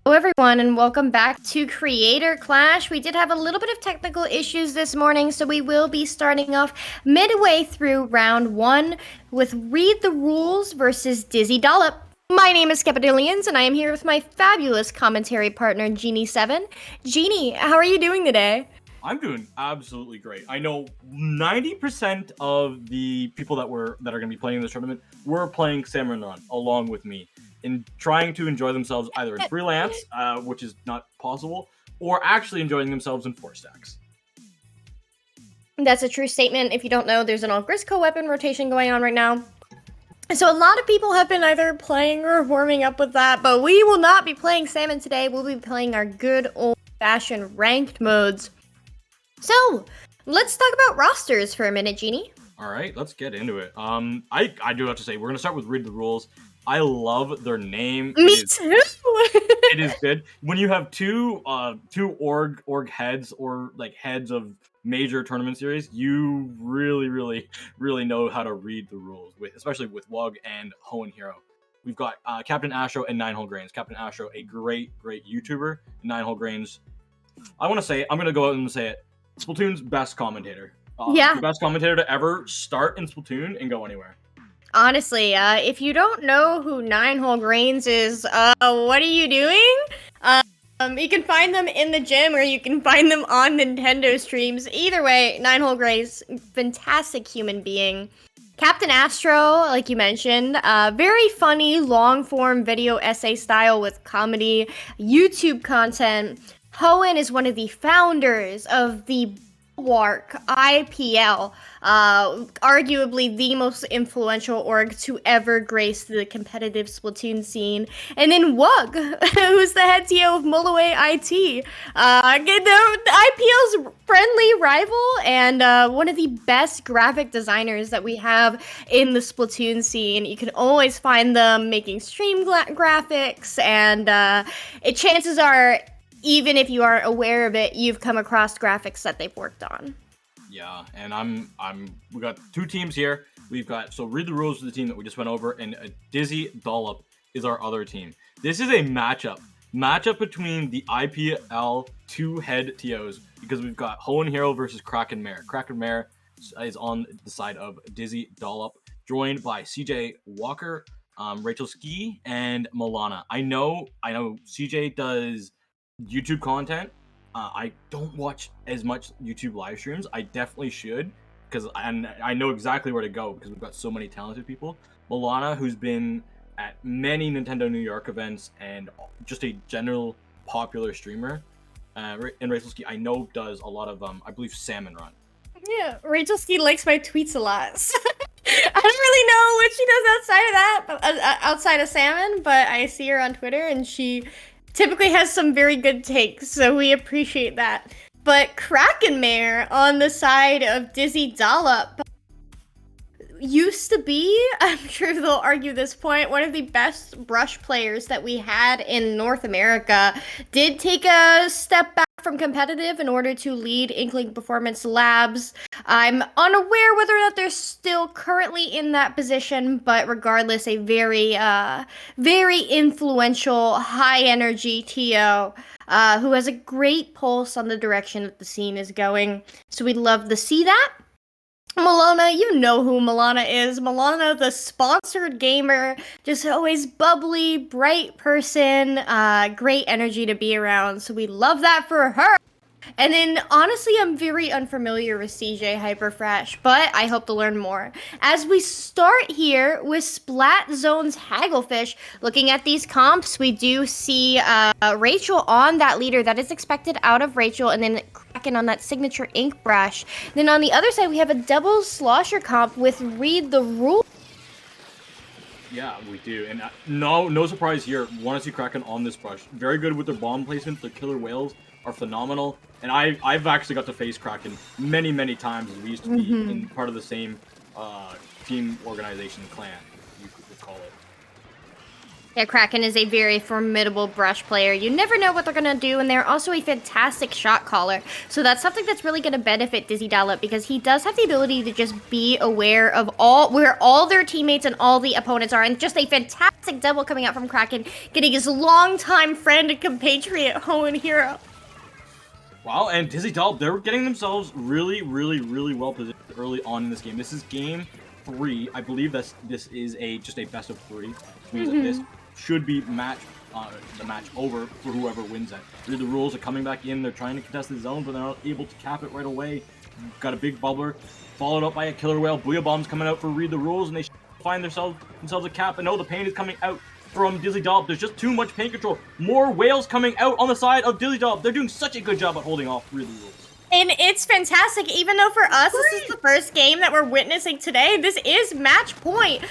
Hello everyone and welcome back to Creator Clash. We did have a little bit of technical issues this morning, so we will be starting off midway through round 1 with Read the Rules versus Dizzy Dallop. My name is Skepidillions and I am here with my fabulous commentary partner Genie7. Genie, how are you doing today? I'm doing absolutely great. I know 90% of the people that are going to be playing in this tournament were playing Salmon Run along with me and trying to enjoy themselves either in freelance, which is not possible, or actually enjoying themselves in 4 stacks. That's a true statement. If you don't know, there's an all Grisco weapon rotation going on right now. So a lot of people have been either playing or warming up with that, but we will not be playing Salmon today. We'll be playing our good old-fashioned ranked modes. So, let's talk about rosters for a minute, Genie. All right, let's get into it. I do have to say, we're going to start with Read the Rules. I love their name. Me too! It is good. When you have two org heads or like heads of major tournament series, you really know how to read the rules, especially with Wug and Hoenn Hero. We've got Captain Astro and Ninehole Grains. Captain Astro, a great YouTuber. Ninehole Grains, I'm going to go out and say it, Splatoon's best commentator. Yeah. The best commentator to ever start in Splatoon and go anywhere. Honestly, if you don't know who Ninehole Grains is, what are you doing? You can find them in the gym or you can find them on Nintendo streams. Either way, Ninehole Grains, fantastic human being. Captain Astro, like you mentioned, very funny, long-form video essay style with comedy, YouTube content. Hoenn is one of the founders of the Bulwark IPL, arguably the most influential org to ever grace the competitive Splatoon scene. And then Wug, who's the head TO of Mulloway IT, the IPL's friendly rival and one of the best graphic designers that we have in the Splatoon scene. You can always find them making stream graphics, and chances are, even if you aren't aware of it, you've come across graphics that they've worked on. Yeah, and we got 2 teams here. We've got, so Read the Rules for the team that we just went over, and Dizzy Dallop is our other team. This is a matchup between the IPL 2 head TOs, because we've got Hoenn Hero versus Kraken Mare. Kraken Mare is on the side of Dizzy Dallop, joined by CJ Walker, Rachel Ski, and Milana. I know CJ does YouTube content. I don't watch as much YouTube live streams. I definitely should, because I know exactly where to go because we've got so many talented people. Milana, who's been at many Nintendo New York events and just a general popular streamer, and Rachel Ski, I know does a lot of I believe Salmon Run. Yeah, Rachel Ski likes my tweets a lot. So I don't really know what she does outside of that, outside of Salmon, but I see her on Twitter and she typically has some very good takes, so we appreciate that. But Kraken Mare on the side of Dizzy Dallop used to be, I'm sure they'll argue this point, one of the best brush players that we had in North America. Did take a step back from competitive in order to lead Inkling Performance Labs. I'm unaware whether or not they're still currently in that position, but regardless, a very influential, high-energy TO who has a great pulse on the direction that the scene is going. So we'd love to see that. Milana, you know who Milana is. Milana, the sponsored gamer, just always bubbly, bright person, great energy to be around, so we love that for her. And then, honestly, I'm very unfamiliar with CJ Hyperfresh, but I hope to learn more. As we start here with Splat Zone's Hagglefish, looking at these comps, we do see Rachel on that leader. That is expected out of Rachel, and then Kraken on that signature ink brush. Then on the other side, we have a double slosher comp with Read the Rules. Yeah, we do, and no surprise here. Want to see Kraken on this brush. Very good with their bomb placements. Their killer whales are phenomenal, and I've actually got to face Kraken many times. We used to be in part of the same team organization clan, you could call it. Yeah, Kraken is a very formidable brush player. You never know what they're going to do, and they're also a fantastic shot caller. So that's something that's really going to benefit Dizzy Dallop because he does have the ability to just be aware of where all their teammates and all the opponents are, and just a fantastic double coming out from Kraken, getting his longtime friend and compatriot Hoenn Hero. Wow, and Dizzy Dallop, they're getting themselves really, really, really well positioned early on in this game. This is game 3. I believe this is just a best of 3, which means that this should be the match over for whoever wins it. Read the rules are coming back in. They're trying to contest the zone, but they're not able to cap it right away. Got a big bubbler, followed up by a killer whale. Booyah bombs coming out for Read the Rules, and they find themselves a cap. And no, the pain is coming out from Dizzy Dallop. There's just too much pain control. More whales coming out on the side of Dizzy Dallop. They're doing such a good job at holding off Read the Rules. And it's fantastic, even though for us, this is the first game that we're witnessing today. This is match point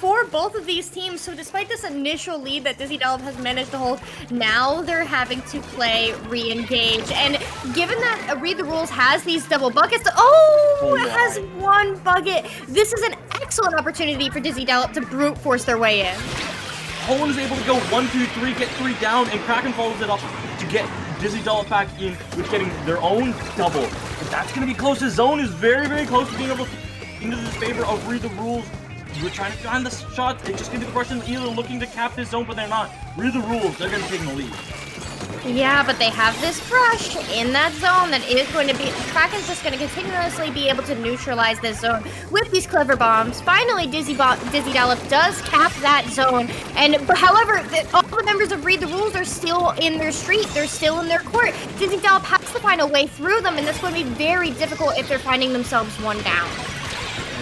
for both of these teams. So despite this initial lead that Dizzy Dallop has managed to hold, now they're having to play re-engage. And given that Read the Rules has these double buckets, it has one bucket. This is an excellent opportunity for Dizzy Dallop to brute force their way in. Hoenn is able to go 1, 2, 3, get 3 down, and Kraken follows it up to get Dizzy Dallop back in with getting their own double. But that's going to be close. His zone is very, very close to being able to into the favor of Read the Rules. We're trying to find the shots. It's just going to be the person either looking to cap this zone, but they're not. Read the Rules. They're going to take the lead. Yeah, but they have this brush in that zone that is going to be... Kraken's just going to continuously be able to neutralize this zone with these clever bombs. Finally, Dizzy Dallop does cap that zone. And however, all the members of Read the Rules are still in their street. They're still in their court. Dizzy Dallop has to find a way through them, and that's going to be very difficult if they're finding themselves one down.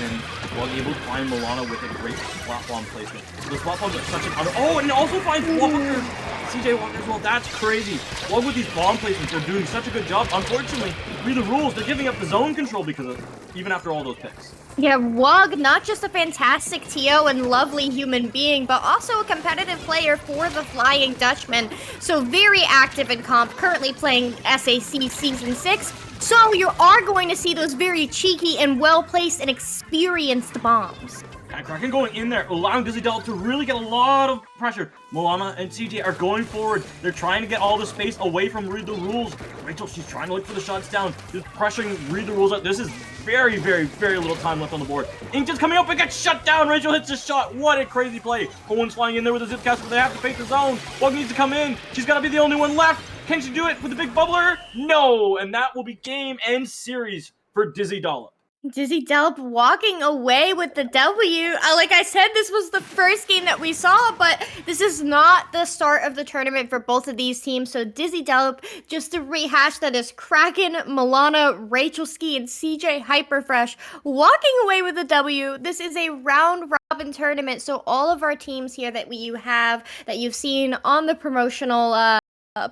And well, able to find Milana with a great spot bomb placement. So the spot bombs are such an under... Oh, and it also finds Walker. CJ Walker as well. That's crazy. Well, with these bomb placements, they're doing such a good job. Unfortunately, Read the Rules, they're giving up the zone control because of even after all those picks. Yeah, Wug, not just a fantastic TO and lovely human being, but also a competitive player for the Flying Dutchman. So very active in comp, currently playing SAC Season 6. So you are going to see those very cheeky and well-placed and experienced bombs. And Kraken going in there, allowing Dizzy Dallop to really get a lot of pressure. Milana and CJ are going forward. They're trying to get all the space away from Read the Rules. Rachel, she's trying to look for the shots down. Just pressuring Read the Rules out. This is very, very, very little time left on the board. Inkton's coming up and gets shut down. Rachel hits a shot. What a crazy play. Hoenn's flying in there with a zip cast, but they have to face the zone. Bug needs to come in. She's got to be the only one left. Can she do it with the big bubbler? No. And that will be game and series for Dizzy Dallop. Dizzy Dallop walking away with the W. Like I said, this was the first game that we saw, but this is not the start of the tournament for both of these teams. So Dizzy Dallop, just to rehash, that is Kraken, Milana, Rachel Ski, and CJ Hyperfresh walking away with the W. This is a round robin tournament, so all of our teams here that you've seen on the promotional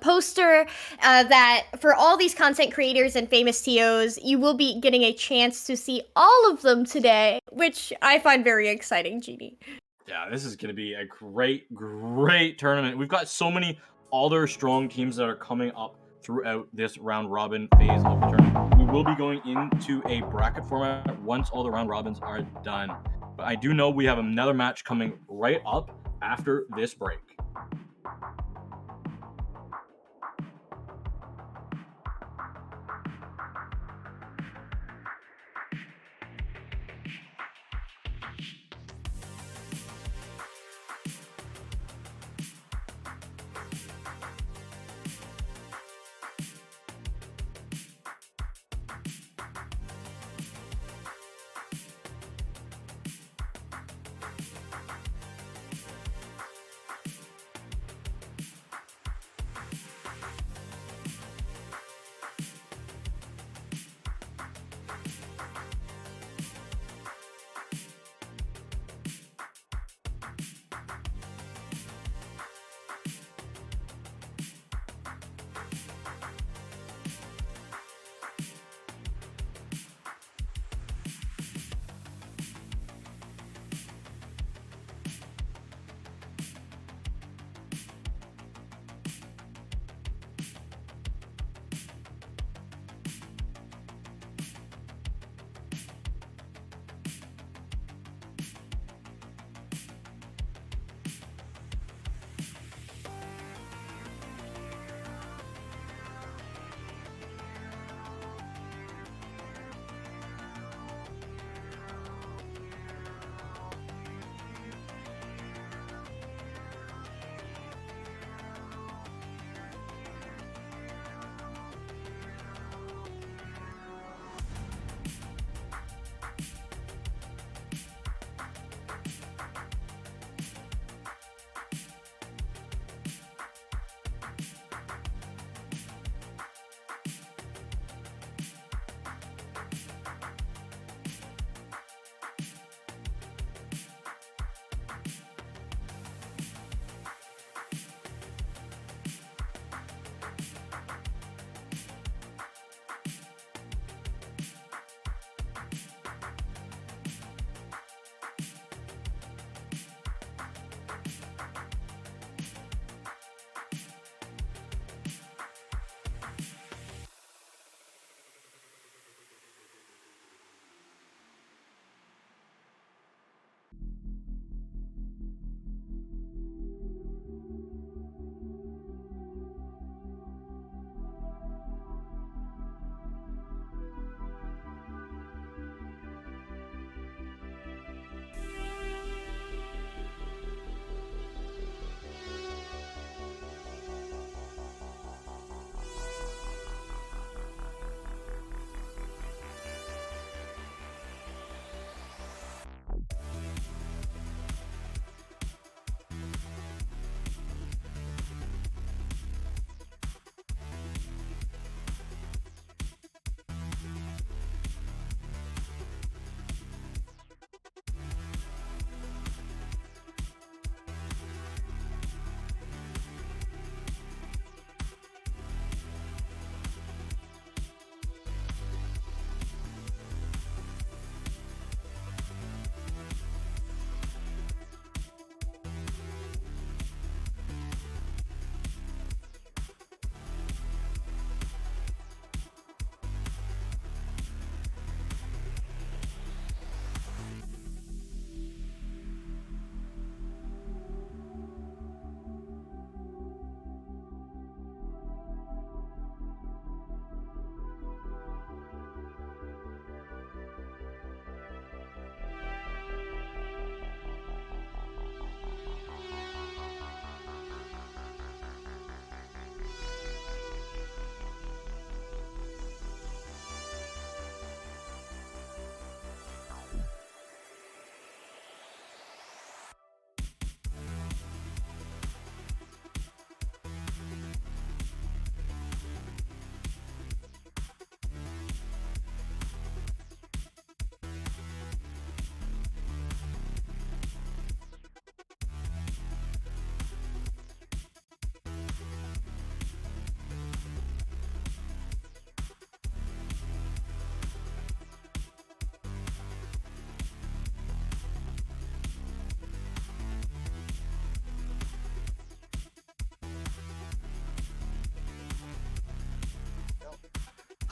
poster, that for all these content creators and famous TOs, you will be getting a chance to see all of them today, which I find very exciting, Genie. Yeah, this is going to be a great, great tournament. We've got so many other strong teams that are coming up throughout this round robin phase of the tournament. We will be going into a bracket format once all the round robins are done. But I do know we have another match coming right up after this break.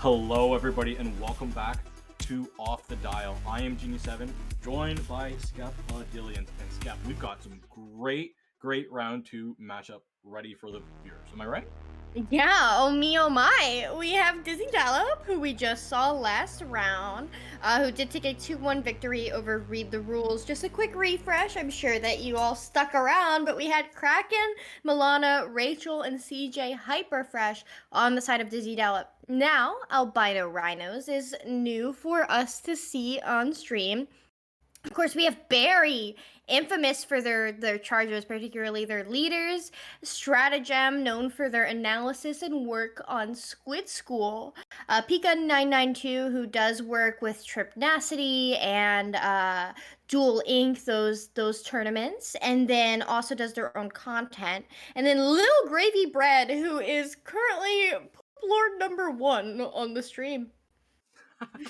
Hello, everybody, and welcome back to Off the Dial. I am Genie7, joined by Skepadillions. And Skep, we've got some great round 2 matchup ready for the viewers. Am I right? Yeah, oh me, oh my. We have Dizzy Dallop, who we just saw last round, who did take a 2-1 victory over Read the Rules. Just a quick refresh, I'm sure that you all stuck around, but we had Kraken, Milana, Rachel, and CJ Hyperfresh on the side of Dizzy Dallop. Now, Albino Rhinos is new for us to see on stream. Of course, we have Barry, infamous for their charges, particularly their leaders. Stratagem, known for their analysis and work on Squid School. Pika992, who does work with Tripnacity and Duel Inc., those tournaments, and then also does their own content. And then Lil Gravy Bread, who is currently Poop Lord #1 on the stream. I can't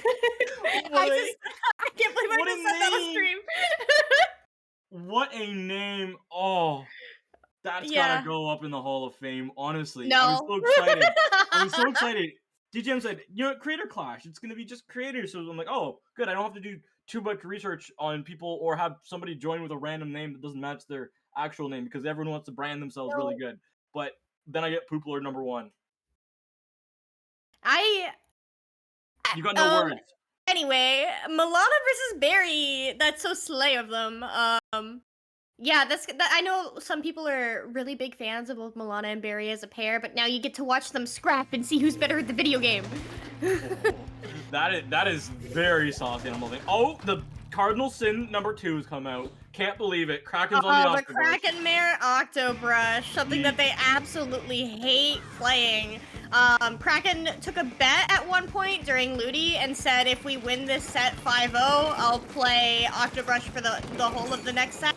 believe I just said that on stream. What a name! Oh, that's gotta go up in the Hall of Fame. Honestly, No. I'm so excited. I'm so excited. DJM said, Creator Clash. It's gonna be just creators. So I'm like, oh, good. I don't have to do too much research on people or have somebody join with a random name that doesn't match their actual name because everyone wants to brand themselves really good. But then I get Poop Lord #1. You got no words. Anyway, Milana versus Barry. That's so slay of them. Yeah, I know some people are really big fans of both Milana and Barry as a pair, but now you get to watch them scrap and see who's better at the video game. That is very saucy. I'm loving. Oh, the Cardinal Sin #2 has come out. Can't believe it. Kraken's on the Octobrush. The Kraken Mare Octobrush, something that they absolutely hate playing. Kraken took a bet at one point during Ludi and said, if we win this set 5-0, I'll play Octobrush for the whole of the next set.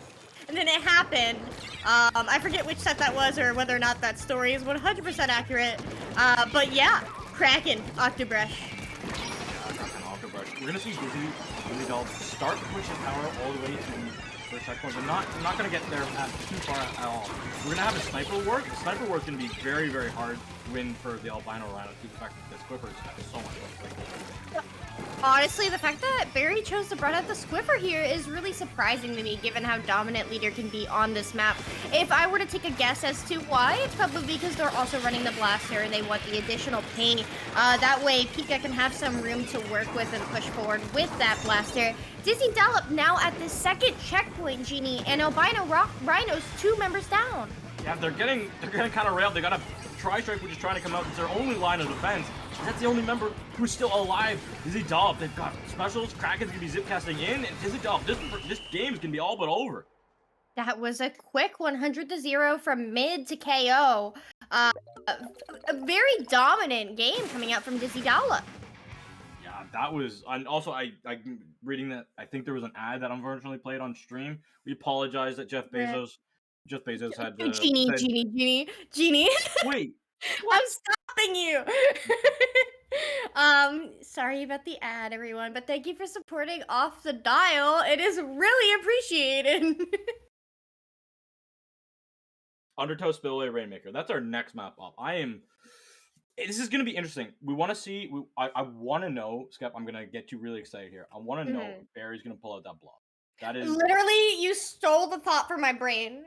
And then it happened. I forget which set that was or whether or not that story is 100% accurate. But yeah, Kraken Octobrush. We're gonna see Dizzy Dallop start to push his power all the way to the first checkpoint, but not gonna get there too far at all. We're gonna have a sniper work. The sniper work is gonna be very hard win for the Albino Rhino due to the fact that the Squiffer has so much less. Honestly, the fact that Barry chose to run out the Squiffer here is really surprising to me, given how dominant leader can be on this map. If I were to take a guess as to why, it's probably because they're also running the Blaster and they want the additional paint. That way, Pika can have some room to work with and push forward with that Blaster. Dizzy Dallop now at the second checkpoint, Genie, and Albino Rhinos 2 members down. Yeah, they're getting kind of railed. They got a Tri-Strike which is trying to come out. It's their only line of defense. That's the only member who's still alive. Dizzy Dallop. They've got specials. Kraken's gonna be zip casting in, and Dizzy Dallop. This game is gonna be all but over. That was a quick 100-0 from mid to KO. A very dominant game coming out from Dizzy Dallop. Yeah, that was. And also, I'm reading that I think there was an ad that unfortunately played on stream. We apologize that Jeff Bezos had to. Genie. Wait. I'm stopping you. Sorry about the ad, everyone, but thank you for supporting Off the Dial. It is really appreciated. Undertow Spillway Rainmaker. That's our next map up. This is going to be interesting. We want to see. I want to know, Skep. I'm going to get you really excited here. I want to know if Barry's going to pull out that blob. That is literally, you stole the thought from my brain.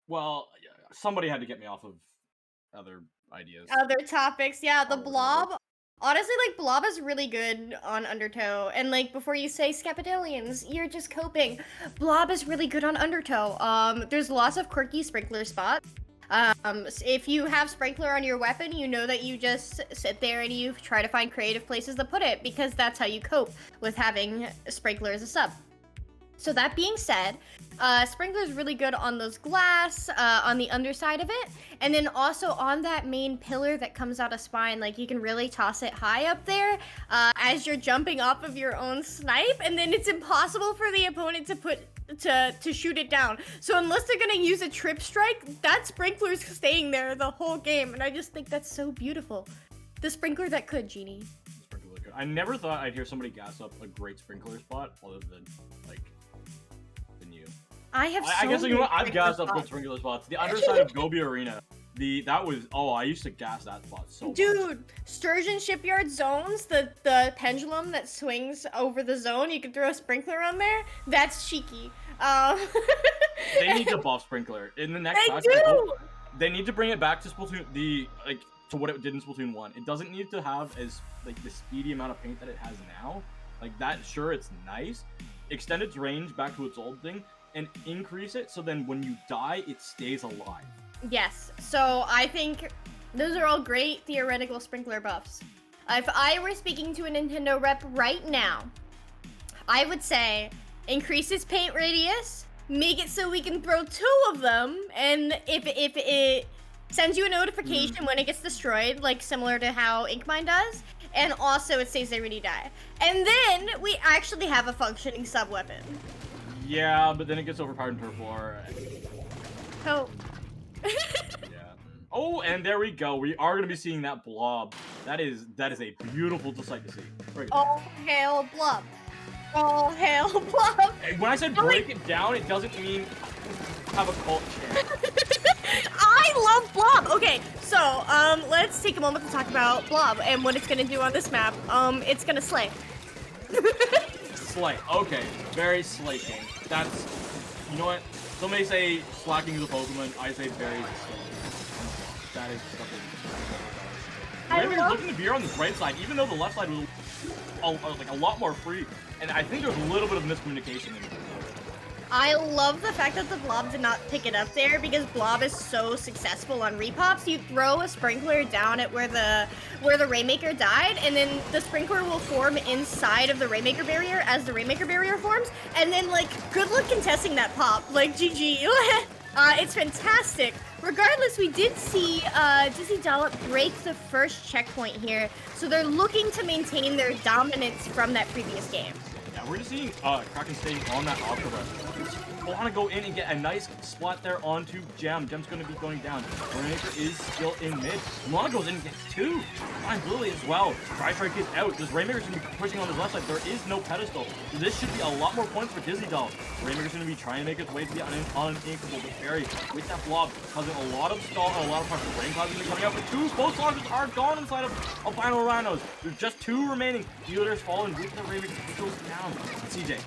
Well, somebody had to get me off of other ideas. Other topics, yeah. The blob. Honestly, blob is really good on Undertow. And before you say Skepadillions, you're just coping. Blob is really good on Undertow. There's lots of quirky sprinkler spots. If you have sprinkler on your weapon, you know that you just sit there and you try to find creative places to put it, because that's how you cope with having sprinkler as a sub. So that being said, Sprinkler is really good on those glass, on the underside of it, and then also on that main pillar that comes out of spine. You can really toss it high up there as you're jumping off of your own snipe, and then it's impossible for the opponent to shoot it down. So unless they're gonna use a trip strike, that Sprinkler's staying there the whole game, and I just think that's so beautiful. The Sprinkler that could, Genie. I never thought I'd hear somebody gas up a great Sprinkler spot other than than you. I guess I've gassed up good sprinkler spots. The underside of Gobi Arena. That was I used to gas that spot so much. Dude, Sturgeon Shipyard zones, the pendulum that swings over the zone, you can throw a sprinkler on there. That's cheeky. They need to buff Sprinkler in the next patch. They need to bring it back to Splatoon, to what it did in Splatoon 1. It doesn't need to have as the speedy amount of paint that it has now. Like that, sure, it's nice. Extend its range back to its old thing and increase it so then when you die, it stays alive. Yes. So I think those are all great theoretical Sprinkler buffs. If I were speaking to a Nintendo rep right now, I would say increase its paint radius, make it so we can throw 2 of them, and if it sends you a notification when it gets destroyed, like similar to how Inkmine does, and also it stays there when you die. And then we actually have a functioning sub-weapon. Yeah, but then it gets overpowered in Turf War. Oh. Yeah. Oh, and there we go. We are going to be seeing that blob. That is a beautiful sight to see. All hail blob. All hail blob. And when I said break it down, it doesn't mean have a cult chant. I love blob. Okay, so let's take a moment to talk about blob and what it's gonna do on this map. It's gonna slay. Slay. Okay, very slay king. That's, you know what? Somebody say slacking is a Pokemon. I say berries is slay. That is something. Raven's looking to veer on this right side, even though the left side was a lot more free. And I think there's a little bit of miscommunication in it. I love the fact that the blob did not pick it up there because blob is so successful on repops. You throw a sprinkler down at where the Rainmaker died, and then the sprinkler will form inside of the Rainmaker barrier as the Rainmaker barrier forms, and then like good luck contesting that pop. Like GG. It's fantastic. Regardless, we did see Dizzy Dallop break the first checkpoint here, so they're looking to maintain their dominance from that previous game. Yeah, we're just seeing Kraken staying on that Octo Rush. Want to go in and get a nice spot there onto Gem. Gem's going to be going down. Rainmaker is still in mid. Milana goes in and gets 2. Finds Lily as well. Tri-Strike is out. This Rainmaker's going to be pushing on his left side. There is no pedestal. So this should be a lot more points for Dizzy Doll. Rainmaker's going to be trying to make his way to the uninkable, but Barry with that blob causing a lot of stall and a lot of pressure. Rain Cloud's going to be coming out, but 2 both launchers are gone inside of Albino Rhinos. There's just 2 remaining. Dealer's falling with the Rainmaker. It goes down. CJ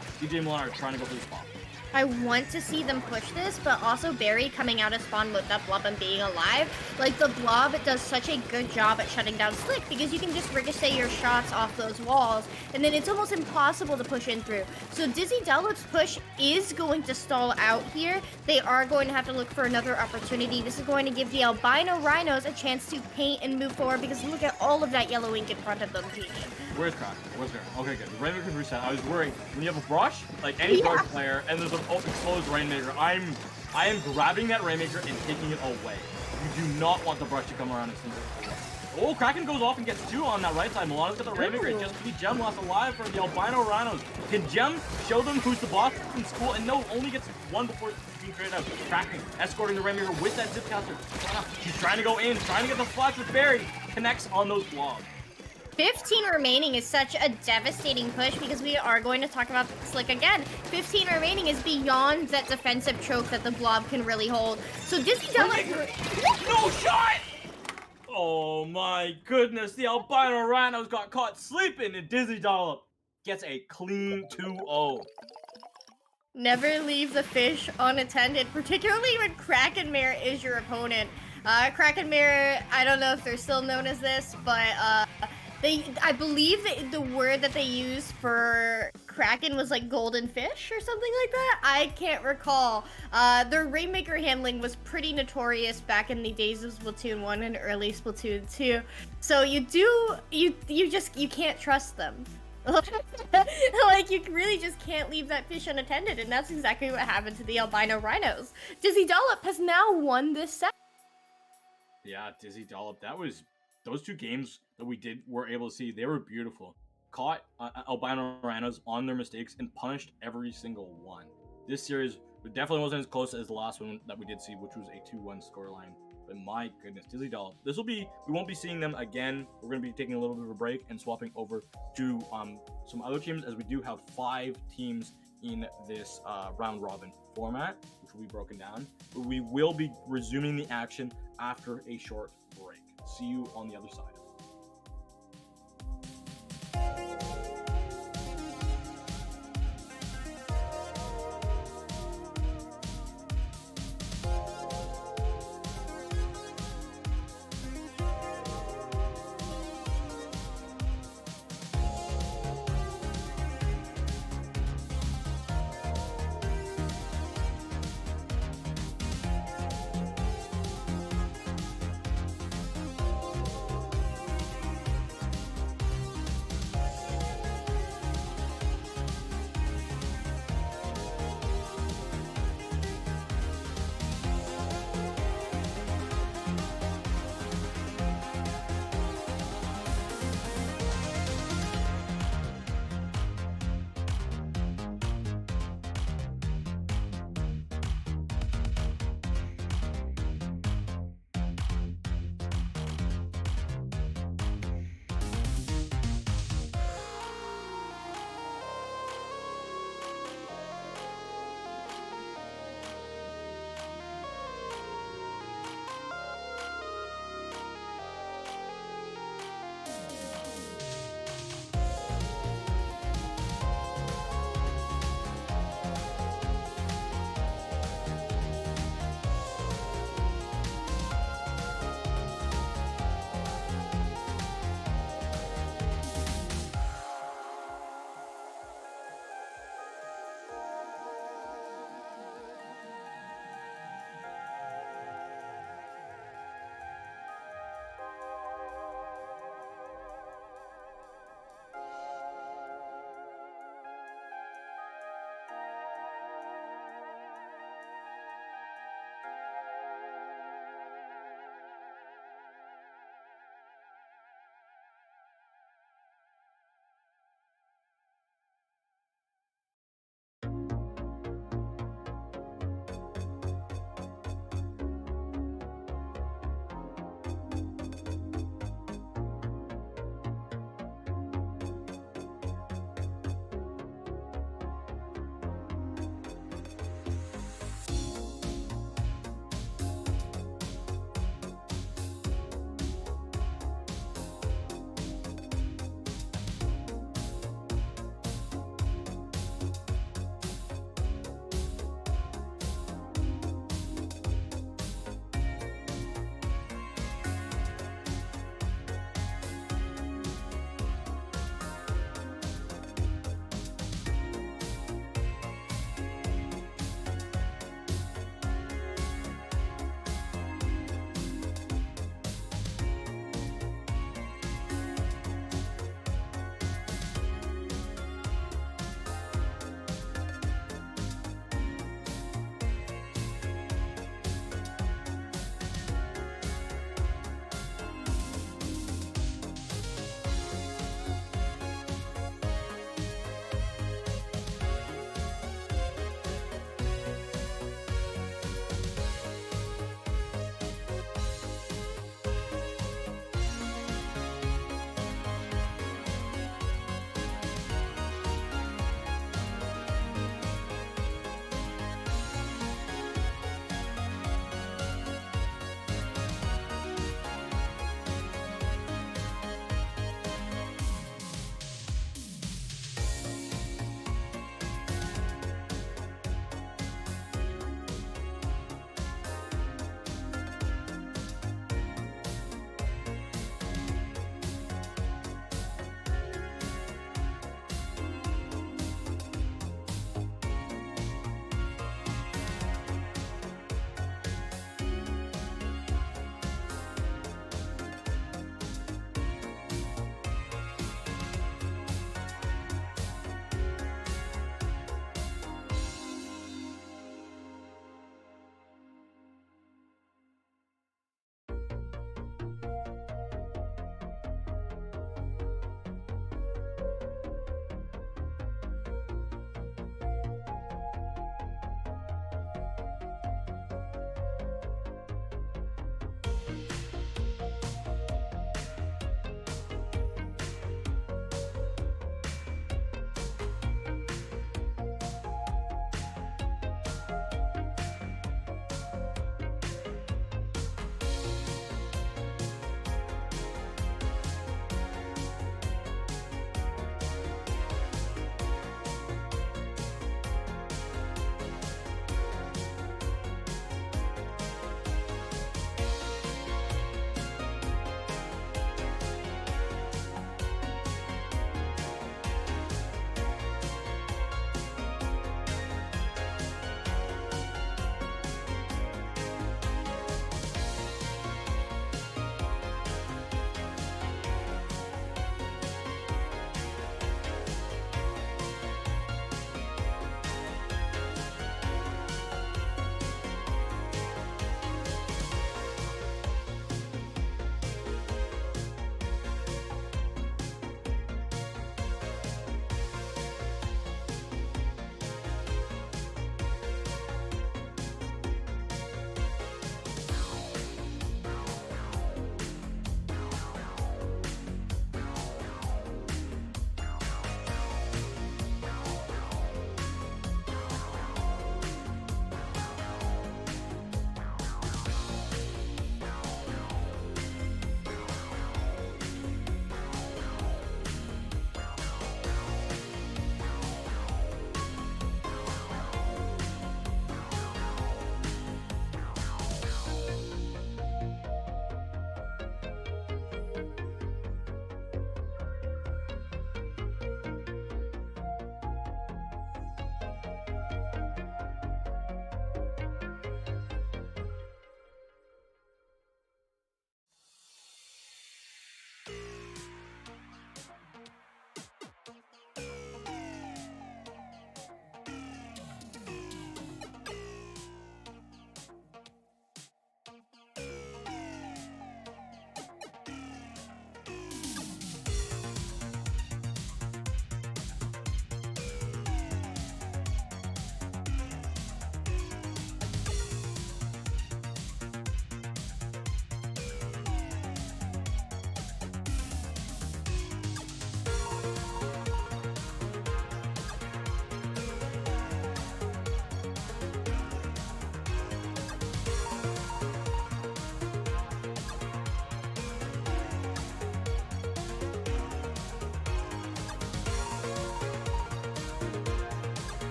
Milana are trying to go for the spot. I want to see them push this, but also Barry coming out of spawn with that blob and being alive. Like, the blob does such a good job at shutting down Slick because you can just ricochet your shots off those walls, and then it's almost impossible to push in through. So Dizzy Dallop's push is going to stall out here. They are going to have to look for another opportunity. This is going to give the Albino Rhinos a chance to paint and move forward because look at all of that yellow ink in front of them, GG. Where's Crack? Where's there? Okay, good. The Rainmaker's reset. I was worried. When you have a brush, like any guard player, and there's an exposed Rainmaker, I am grabbing that Rainmaker and taking it away. You do not want the brush to come around and sneak it away. Oh, Kraken goes off and gets 2 on that right side. Milana's got the Rainmaker. It just be Gem last alive for the Albino Rhinos. Can Gem show them who's the boss in school? And no, only gets 1 before being traded out. Kraken escorting the Rainmaker with that Zipcaster. She's trying to go in, trying to get the splash with Barry. Connects on those blobs. 15 remaining is such a devastating push because we are going to talk about Slick again. 15 remaining is beyond that defensive choke that the blob can really hold. So Dizzy Dallop... No shot! Oh my goodness, the Albino Rhinos got caught sleeping and Dizzy Dallop gets a clean 2-0. Never leave the fish unattended, particularly when Krakenmare is your opponent. Krakenmare, I don't know if they're still known as this, but I believe that the word that they used for Kraken was like golden fish or something like that. I can't recall. Their Rainmaker handling was pretty notorious back in the days of Splatoon 1 and early Splatoon 2. So you can't trust them. Like, you really just can't leave that fish unattended, and that's exactly what happened to the Albino Rhinos. Dizzy Dallop has now won this set. Yeah, Dizzy Dallop, those 2 games that we were able to see, they were beautiful. Caught Albino Rhinos on their mistakes and punished every single one. This series definitely wasn't as close as the last one that we did see, which was a 2-1 scoreline. But my goodness, Dizzy Dallop. We won't be seeing them again. We're going to be taking a little bit of a break and swapping over to some other teams, as we do have 5 teams in this round robin for format, which will be broken down. But we will be resuming the action after a short break. See you on the other side.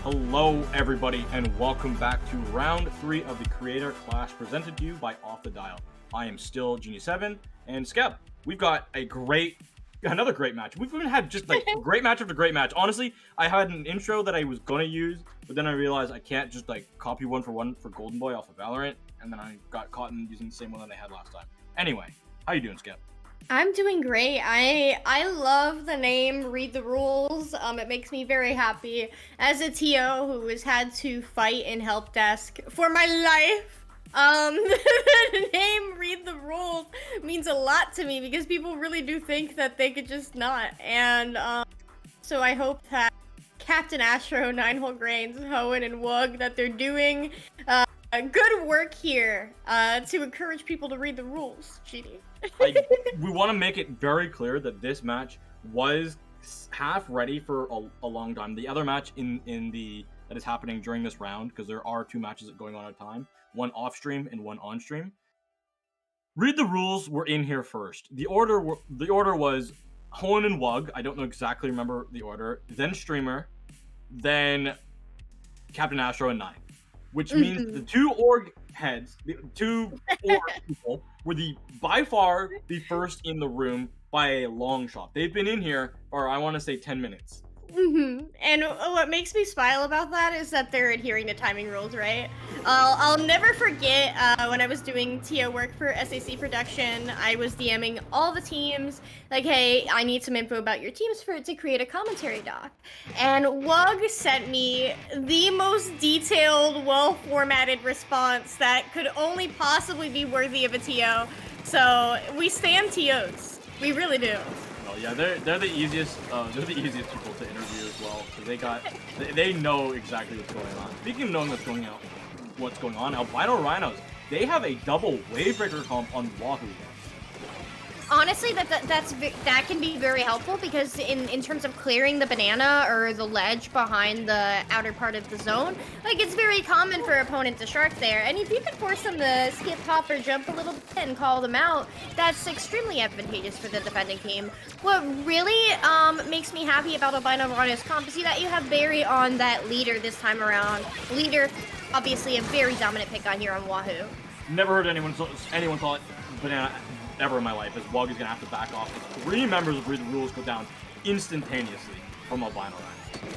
Hello, everybody, and welcome back to round 3 of the Creator Clash presented to you by Off the Dial. I am still Genie7, and Skep, we've got another great match. We've even had just like great match after great match. Honestly, I had an intro that I was gonna use, but then I realized I can't just like copy one for Golden Boy off of Valorant, and then I got caught in using the same one that I had last time. Anyway, how you doing, Skep? I'm doing great. I love the name Read the Rules. It makes me very happy as a TO who has had to fight in help desk for my life. The name Read the Rules means a lot to me because people really do think that they could just not. And so I hope that Captain Astro, Nine-Hole Grains, Hoenn, and Wug that they're doing good work here to encourage people to read the rules, Genie. We want to make it very clear that this match was half ready for a long time. The other match that is happening during this round, because there are 2 matches going on at a time, one off stream and one on stream. Read the rules were in here first. The order was Hoenn and Wug. I don't remember the order. Then Streamer, then Captain Astro and Nine. Which means the 2 org heads, the 2 org people, were by far the first in the room by a long shot. They've been in here for, I want to say, 10 minutes. And what makes me smile about that is that they're adhering to timing rules, right? I'll never forget when I was doing TO work for SAC production, I was DMing all the teams, like, hey, I need some info about your teams to create a commentary doc. And Wug sent me the most detailed, well-formatted response that could only possibly be worthy of a TO. So we stand TOs. We really do. Oh yeah, they're the easiest people to interview as well, because they know exactly what's going on. Speaking of knowing what's going on, Albino Rhinos, they have a double Wavebreaker comp on Wahoo. Honestly, that can be very helpful because in terms of clearing the banana or the ledge behind the outer part of the zone, like it's very common for opponent to shark there. And if you can force them to skip, hop, or jump a little bit and call them out, that's extremely advantageous for the defending team. What really makes me happy about Albino Rhinos comp is that you have Barry on that leader this time around. Leader, obviously a very dominant pick on here on Wahoo. Never heard anyone thought banana ever in my life, as Wug is going to have to back off. 3 members of Read the Rules go down instantaneously from Albino Rhinos.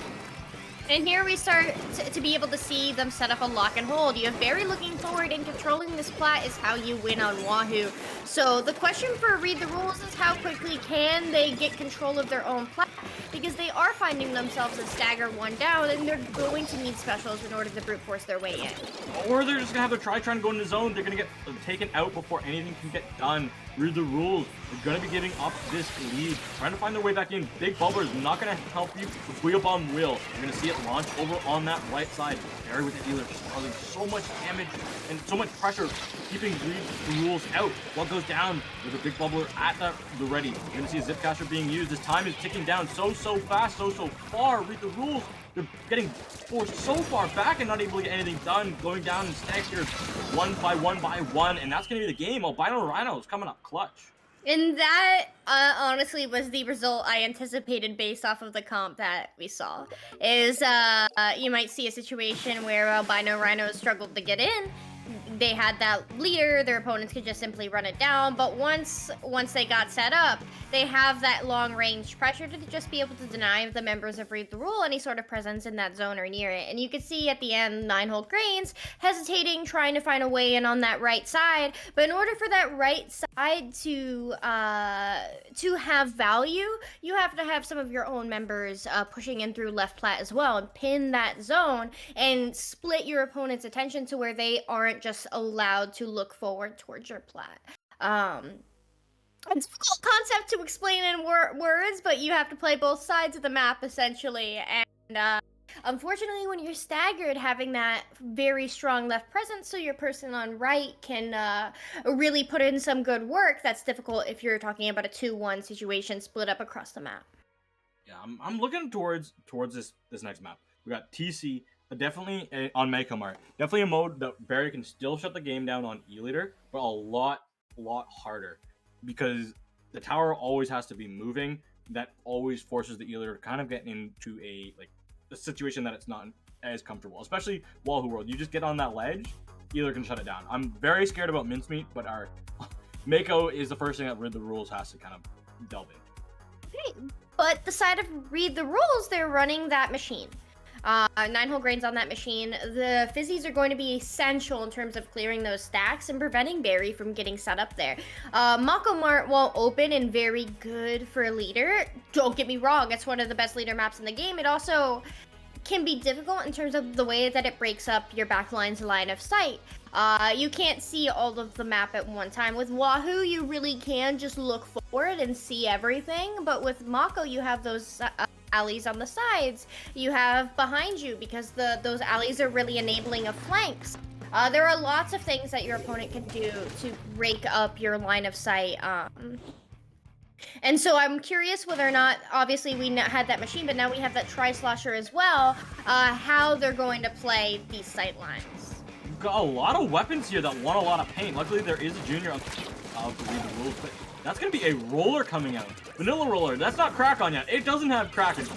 And here we start to be able to see them set up a lock and hold. You have Barry looking forward, and controlling this plat is how you win on Wahoo. So the question for Read the Rules is how quickly can they get control of their own plat? Because they are finding themselves a stagger 1 down, and they're going to need specials in order to brute force their way in. Or they're just going to have to trying to go in the zone. They're going to get taken out before anything can get done. Read the rules. They're going to be giving up this lead, trying to find their way back in. Big Bubbler is not going to help you with wheel bomb wheel. You're going to see it launch over on that right side. Barry with the dealer just causing so much damage and so much pressure, keeping Read the Rules out. What goes down with a Big Bubbler at the ready. You're going to see a Zip Caster being used. This time is ticking down so fast, so far. Read the rules. They're getting forced so far back and not able to get anything done. Going down in staggered 1 by 1, and that's going to be the game. Albino Rhinos coming up clutch. And that, honestly, was the result I anticipated based off of the comp that we saw. Is, you might see a situation where Albino Rhinos struggled to get in. They had that leader, their opponents could just simply run it down, but once they got set up, they have that long-range pressure to just be able to deny the members of Read the Rule any sort of presence in that zone or near it. And you could see at the end, Nine-Hole Grains hesitating, trying to find a way in on that right side, but in order for that right side to have value, you have to have some of your own members pushing in through left plat as well and pin that zone and split your opponent's attention to where they aren't just allowed to look forward towards your plat. It's a difficult concept to explain in words, but you have to play both sides of the map essentially. And unfortunately, when you're staggered, having that very strong left presence, so your person on right can really put in some good work. That's difficult if you're talking about a 2-1 situation split up across the map. Yeah, I'm looking towards this next map. We got TC. Definitely on Mega Mart. Definitely a mode that Barry can still shut the game down on E-Leader, but a lot harder. Because the tower always has to be moving. That always forces the E-Leader to kind of get into a situation that it's not as comfortable, especially Wahoo World. You just get on that ledge, either can shut it down. I'm very scared about Mincemeat, but our Mako is the first thing that Read the Rules has to kind of delve in. Okay, but the side of Read the Rules, they're running that machine. 9-hole grains on that machine. The fizzies are going to be essential in terms of clearing those stacks and preventing Barry from getting set up there. Mako Mart, while open and very good for a leader, don't get me wrong, it's one of the best leader maps in the game. It also can be difficult in terms of the way that it breaks up your backline's line of sight. You can't see all of the map at one time. With Wahoo, you really can just look forward and see everything, but with Mako, you have those alleys on the sides. You have behind you, because those alleys are really enabling of flanks. There are lots of things that your opponent can do to break up your line of sight. And so I'm curious whether or not, obviously we had that machine, but now we have that Tri-Slosher as well, how they're going to play these sight lines. You've got a lot of weapons here that want a lot of paint. Luckily, there is a junior of Read the Rules, but that's going to be a roller coming out. Vanilla roller, that's not crack on yet. It doesn't have crack in it.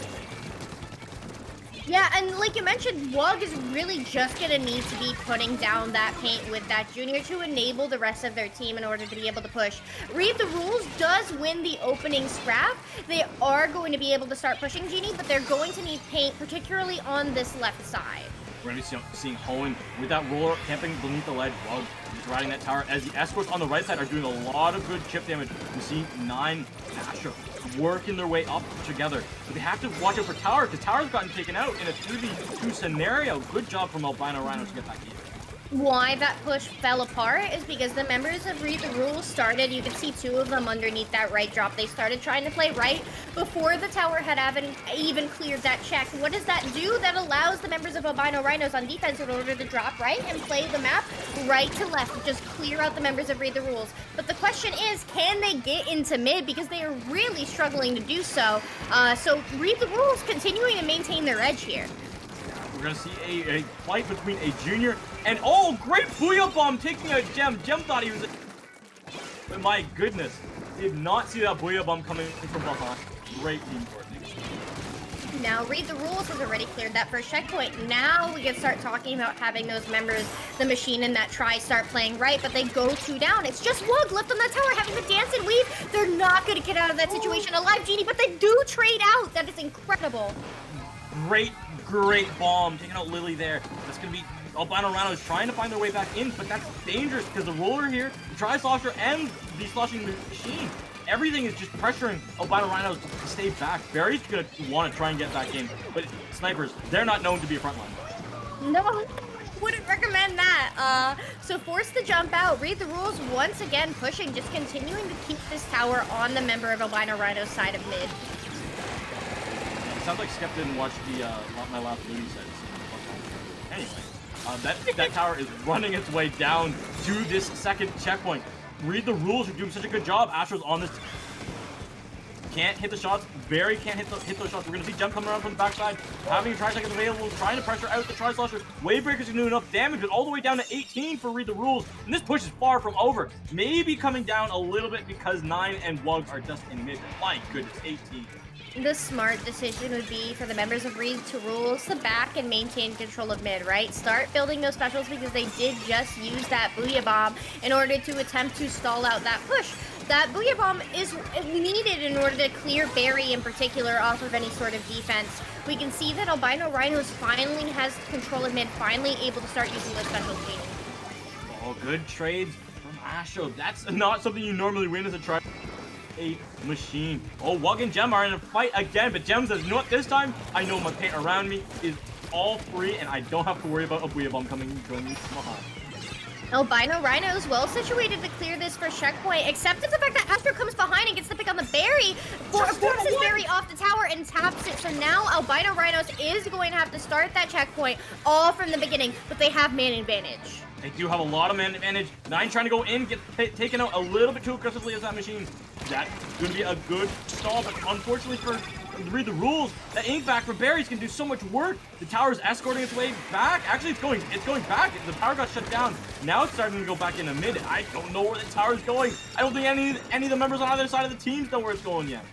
Yeah, and like you mentioned, Wug is really just going to need to be putting down that paint with that junior to enable the rest of their team in order to be able to push. Read the Rules does win the opening scrap. They are going to be able to start pushing Genie, but they're going to need paint, particularly on this left side. We're going to be seeing Hoenn with that roller camping beneath the ledge. Wug is riding that tower as the escorts on the right side are doing a lot of good chip damage. We see 9 Astro working their way up together. But they have to watch out for Tower, because Tower's gotten taken out in a 2v2 scenario. Good job from Albino Rhinos to get that kill. Why that push fell apart is because the members of Read the Rules started, you can see 2 of them underneath that right drop. They started trying to play right before the tower had even cleared that check. What does that do? That allows the members of Albino Rhinos on defense in order to drop right and play the map right to left. Just clear out the members of Read the Rules. But the question is, can they get into mid? Because they are really struggling to do so. So Read the Rules continuing to maintain their edge here. We're going to see a fight between a junior and, oh, great Booyah Bomb taking out Gem. Gem thought he was but my goodness, did not see that Booyah Bomb coming from behind. Great team coordination. Now, Read the Rules has already cleared that first checkpoint. Now we can start talking about having those members, the machine and that try start playing right, but they go 2 down. It's just Wug left on that tower having the dance and weave. They're not going to get out of that situation alive, Genie, but they do trade out. That is incredible. Great bomb, taking out Lily there. That's going to be Albino Rhinos trying to find their way back in, but that's dangerous because the roller here, the Tri-Slosher, and the sloshing machine, everything is just pressuring Albino Rhinos to stay back. Barry's going to want to try and get back in, but snipers, they're not known to be a frontline. No, wouldn't recommend that. So force the jump out. Read the Rules once again pushing, just continuing to keep this tower on the member of Albino Rhino's side of mid. Sounds like Skep didn't watch the my last movie set. Anyway, that tower is running its way down to this second checkpoint. Read the Rules. You're doing such a good job. Astro's on this. Can't hit the shots. Barry can't hit those shots. We're gonna see Gem coming around from the backside, having Tri-Seconds available, trying to pressure out the Tri-Sloshers. Wavebreakers can do enough damage, but all the way down to 18 for Read the Rules. And this push is far from over. Maybe coming down a little bit because 9 and Wug are just in mid. My goodness, 18. The smart decision would be for the members of Read to Rules to back and maintain control of mid, right? Start building those specials because they did just use that Booyah Bomb in order to attempt to stall out that push. That Booyah Bomb is needed in order to clear Barry in particular off of any sort of defense. We can see that Albino Rhinos finally has control of mid, finally able to start using those specials. Oh, good trades from Astro. That's not something you normally win as a try. A machine. Oh, Wug and Gem are in a fight again, but Gem says, you know what, this time I know my paint around me is all free and I don't have to worry about a Booyah Bomb coming and killing me from behind. Albino Rhinos well situated to clear this first checkpoint, except for the fact that Astro comes behind and gets the pick on the Barry, forces Barry off the tower and taps it. So now Albino Rhinos is going to have to start that checkpoint all from the beginning, but they have man advantage. They do have a lot of man advantage. 9 trying to go in, get taken out a little bit too aggressively as that machine. That's going to be a good stall, but unfortunately for Read the Rules, that ink back for Barry's can do so much work. The tower's escorting its way back. Actually, it's going back. The tower got shut down. Now it's starting to go back into mid. I don't know where the tower's going. I don't think any of the members on either side of the team know where it's going yet.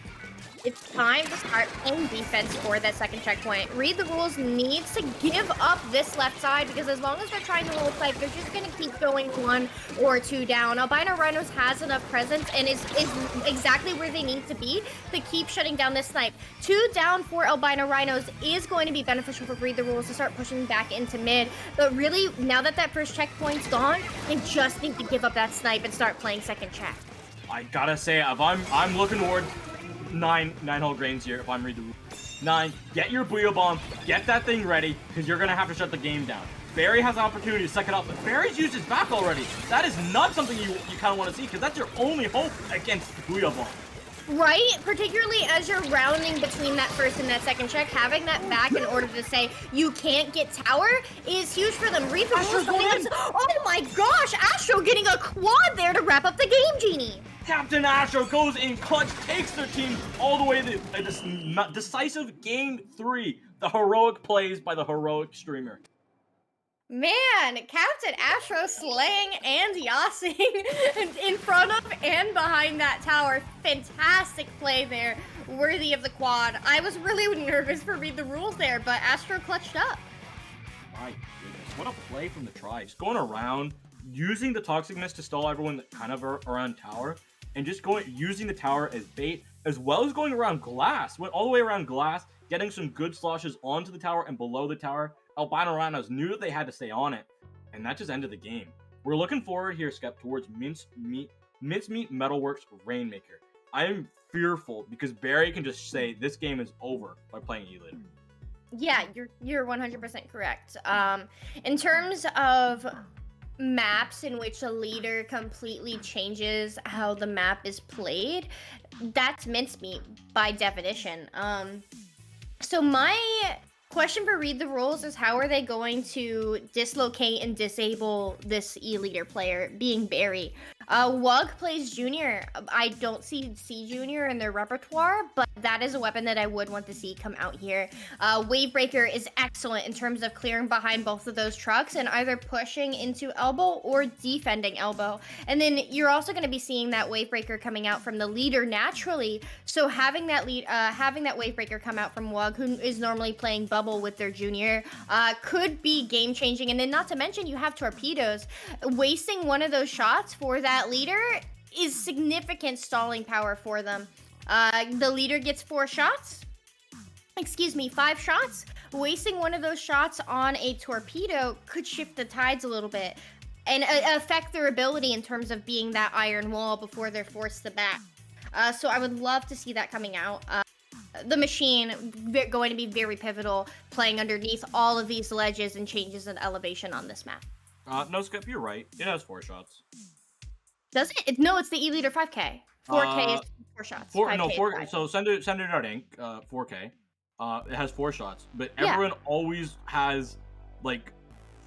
It's time to start playing defense for that second checkpoint. Read the rules needs to give up this left side because as long as they're trying to hold side, they're just going to keep going 1 or 2 down. Albino Rhinos has enough presence and is exactly where they need to be to keep shutting down this snipe. 2 down for Albino Rhinos is going to be beneficial for Read the Rules to start pushing back into mid. But really, now that that first checkpoint's gone, they just need to give up that snipe and start playing second check. I gotta say, if I'm looking toward nine whole grains here. If I'm Read the Rules, 9, get your Booyah Bomb, get that thing ready, because you're gonna have to shut the game down. Barry has an opportunity to suck it up, but Barry's used his back already. That is not something you kind of want to see, because that's your only hope against Booyah Bomb. Right? Particularly as you're rounding between that first and that second check, having that back in order to say you can't get tower is huge for them. Read the rules. Oh my gosh! Astro getting a quad there to wrap up the game, Genie! Captain Astro goes in clutch, takes their team all the way to this decisive game 3. The heroic plays by the heroic streamer. Man, Captain Astro slaying and yassing in front of and behind that tower. Fantastic play there, worthy of the quad. I was really nervous for Read the Rules there, but Astro clutched up. My goodness, what a play from the Tribes. Going around, using the toxicness to stall everyone that kind of around tower, and just using the tower as bait, as well as going around glass. Went all the way around glass, getting some good sloshes onto the tower and below the tower. Albino Rhinos knew that they had to stay on it, and that just ended the game. We're looking forward here, Skep, towards Mincemeat Metalworks Rainmaker. I am fearful because Barry can just say this game is over by playing E-Leader. Yeah, you're 100% correct. In terms of maps in which a leader completely changes how the map is played, that's Mincemeat by definition. So my question for Read the Rules is how are they going to dislocate and disable this E-Leader player, being Barry? Wug plays Junior. I don't see Junior in their repertoire, but that is a weapon that I would want to see come out here. Wavebreaker is excellent in terms of clearing behind both of those trucks and either pushing into elbow or defending elbow. And then you're also going to be seeing that Wavebreaker coming out from the leader naturally. So having that Wavebreaker come out from Wug, who is normally playing bubble with their Junior, could be game changing. And then not to mention you have torpedoes. Wasting one of those shots for that leader is significant stalling power for them. The leader gets 5 shots. Wasting one of those shots on a torpedo could shift the tides a little bit and affect their ability in terms of being that iron wall before they're forced to back. So I would love to see that coming out. The machine going to be very pivotal, playing underneath all of these ledges and changes in elevation on this map. No, Skip, you're right. It has 4 shots. Does it? No, it's the E-Leader 5K. 4K is 4 shots. 4. So Send It Out Inc. 4K. It has 4 shots, but everyone always has like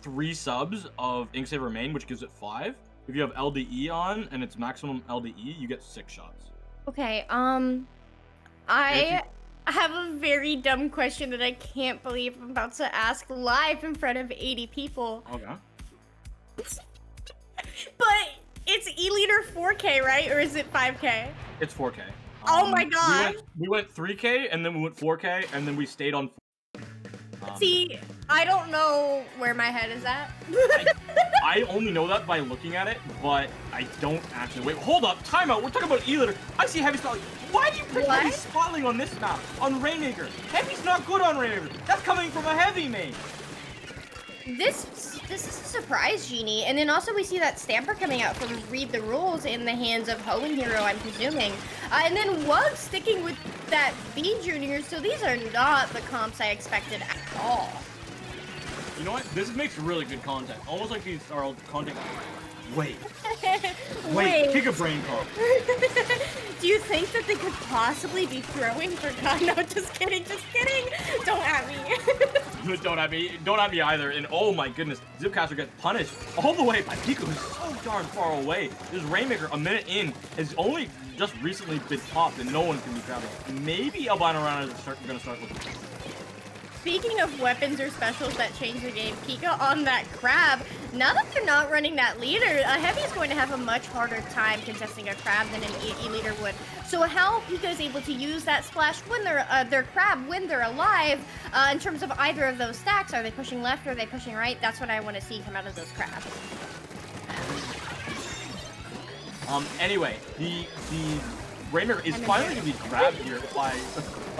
3 subs of Inksaver main, which gives it 5. If you have LDE on and it's maximum LDE, you get 6 shots. Okay. I have a very dumb question that I can't believe I'm about to ask live in front of 80 people. Okay. But it's E-Leader 4K, right? Or is it 5K? It's 4K. Oh my god! We went 3K, and then we went 4K, and then we stayed on 4. See, I don't know where my head is at. I only know that by looking at it, but I don't actually. Wait, hold up, timeout. We're talking about E-Leader. I see Heavy Spotlight. Why do you pick Heavy Spotlight on this map? On Rainmaker? Heavy's not good on Rainmaker. That's coming from a Heavy main. This is a surprise, Genie. And then also we see that Stamper coming out from Read the Rules in the hands of Hoenn Hero, I'm presuming. And then Wug sticking with that B Junior, so these are not the comps I expected at all. You know what? This makes really good content. Almost like these are all content. Wait, kick a brain comp. Do you think that they could possibly be throwing for God? No, just kidding. Don't at me. Don't at me either. And oh my goodness, Zipcaster gets punished all the way by Pico, who's so darn far away. This Rainmaker, a minute in, has only just recently been popped, and no one can be grabbing. Maybe Albino Rhinos are going to start with it. Speaking of weapons or specials that change the game, Pika on that crab. Now that they're not running that leader, Heavy is going to have a much harder time contesting a crab than an E-Leader would. So how Pika is able to use that splash when their crab when they're alive, in terms of either of those stacks, are they pushing left or are they pushing right? That's what I want to see come out of those crabs. Anyway, the Rainer is finally going to be grabbed here by